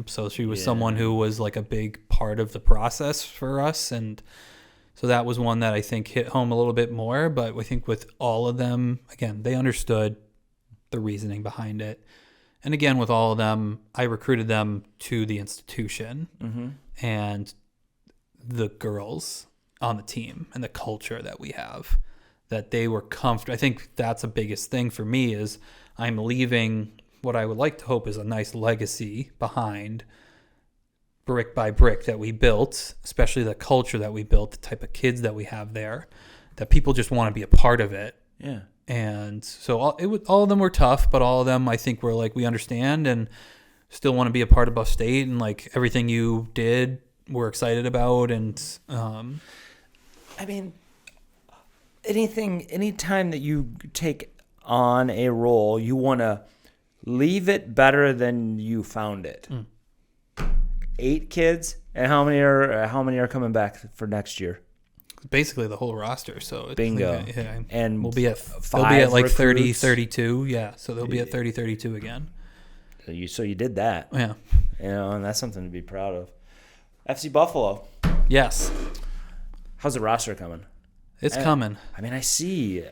So she was someone who was like a big part of the process for us. And so that was one that I think hit home a little bit more. But I think with all of them, again, they understood the reasoning behind it. And again, with all of them, I recruited them to the institution. Mm-hmm. And the girls on the team and the culture that we have, that they were comfortable. I think that's the biggest thing for me is I'm leaving what I would like to hope is a nice legacy behind, brick by brick, that we built, especially the culture that we built, the type of kids that we have there, that people just want to be a part of it. Yeah. And so all of them were tough, but all of them I think were like, we understand and still want to be a part of Buff State, and like everything you did we're excited about. And I mean, anytime that you take on a role, you want to leave it better than you found it. 8 kids, and how many are coming back for next year? Basically the whole roster. So it's bingo. And we'll be at 5 they'll be at like recruits. 30, 32. Yeah. So they'll be at 30, 32 again. So you did that. Yeah. And that's something to be proud of. FC Buffalo. Yes. How's the roster coming? It's coming. I mean, I see.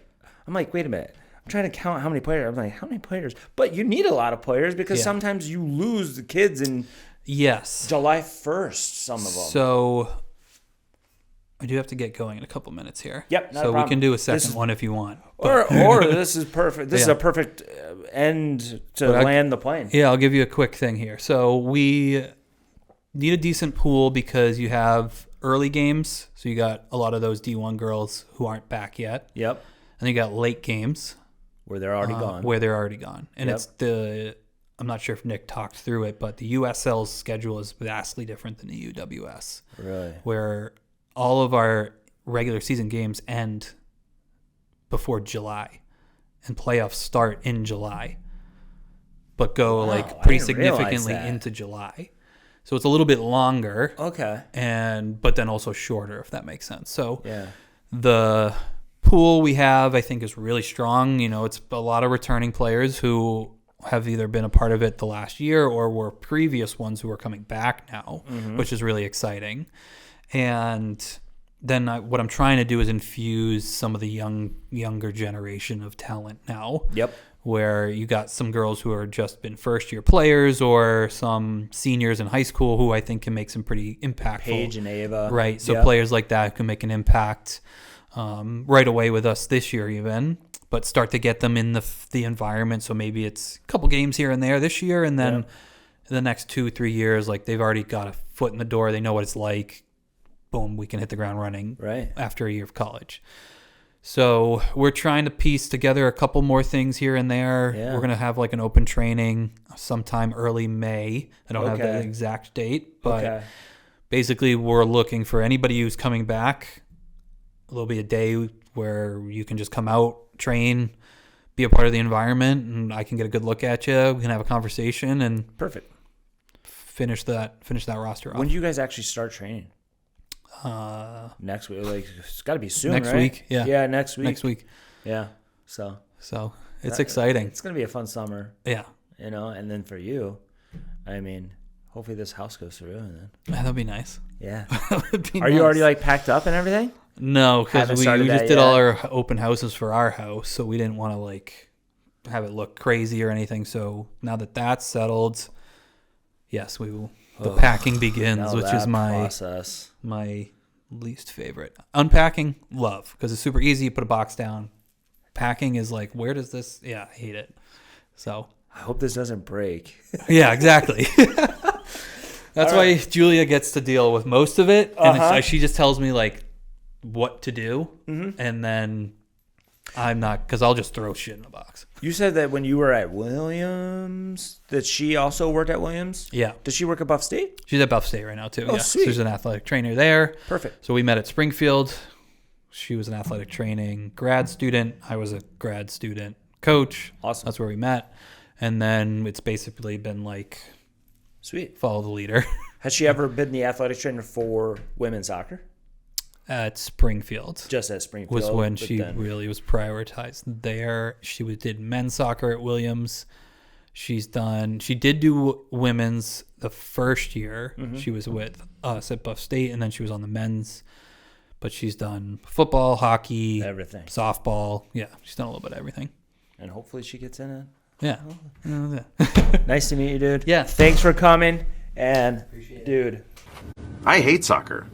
I'm like, wait a minute. I'm trying to count how many players. I'm like, how many players? But you need a lot of players because sometimes you lose the kids in July 1st, some of them. So I do have to get going in a couple minutes here. Yep, not a so problem. We can do a second one if you want. Or this is perfect. This is a perfect end to land the plane. Yeah, I'll give you a quick thing here. So we need a decent pool because you have early games. So you got a lot of those D1 girls who aren't back yet. Yep. And you got late games. Where they're already gone. And it's I'm not sure if Nick talked through it, but the USL's schedule is vastly different than the UWS. Really? Where all of our regular season games end before July and playoffs start in July, but go like pretty significantly into July. So it's a little bit longer. Okay. But then also shorter, if that makes sense. So the pool we have, I think, is really strong. You know, it's a lot of returning players who have either been a part of it the last year or were previous ones who are coming back now, which is really exciting. And then what I'm trying to do is infuse some of the younger generation of talent now. Yep. Where you got some girls who are just been first-year players or some seniors in high school who I think can make some pretty impactful. Paige and Ava. Right. So players like that can make an impact right away with us this year even, but start to get them in the environment. So maybe it's a couple games here and there this year, and then in the next 2-3 years, like they've already got a foot in the door. They know what it's like. Boom, we can hit the ground running after a year of college. So we're trying to piece together a couple more things here and there. Yeah. We're going to have like an open training sometime early May. I don't have the exact date, but basically we're looking for anybody who's coming back. There'll be a day where you can just come out, train, be a part of the environment, and I can get a good look at you. We can have a conversation and finish that roster off. When do you guys actually start training? Next week, like it's got to be soon. Next week, yeah, next week. Next week, yeah. So it's exciting. It's gonna be a fun summer. Yeah, you know, and then for you, I mean, hopefully this house goes through, and then that'll be nice. Yeah, are you already like packed up and everything? No, because we just did all our open houses for our house, so we didn't want to like have it look crazy or anything. So now that that's settled, yes, we will. The packing begins, which is my least favorite. Unpacking, love, because it's super easy. You put a box down. Packing is like, where does this? Yeah, I hate it. So I hope this doesn't break. Yeah, exactly. That's why Julia gets to deal with most of it, and she just tells me like what to do, and then I'm not, because I'll just throw shit in a box. You said that when you were at Williams, that she also worked at Williams? Yeah. Does she work at Buff State? She's at Buff State right now, too. Oh, sweet. So she's an athletic trainer there. Perfect. So we met at Springfield. She was an athletic training grad student. I was a grad student coach. Awesome. That's where we met. And then it's basically been like, sweet, follow the leader. Has she ever been the athletic trainer for women's soccer? at Springfield. Just at Springfield. Was when she really was prioritized there. She did men's soccer at Williams. She did do women's the first year. She was with us at Buff State, and then she was on the men's. But she's done football, hockey, everything, softball. Yeah, she's done a little bit of everything. And hopefully she gets in it. Yeah. Nice to meet you, dude. Yeah. Thanks for coming. And, dude, I hate soccer.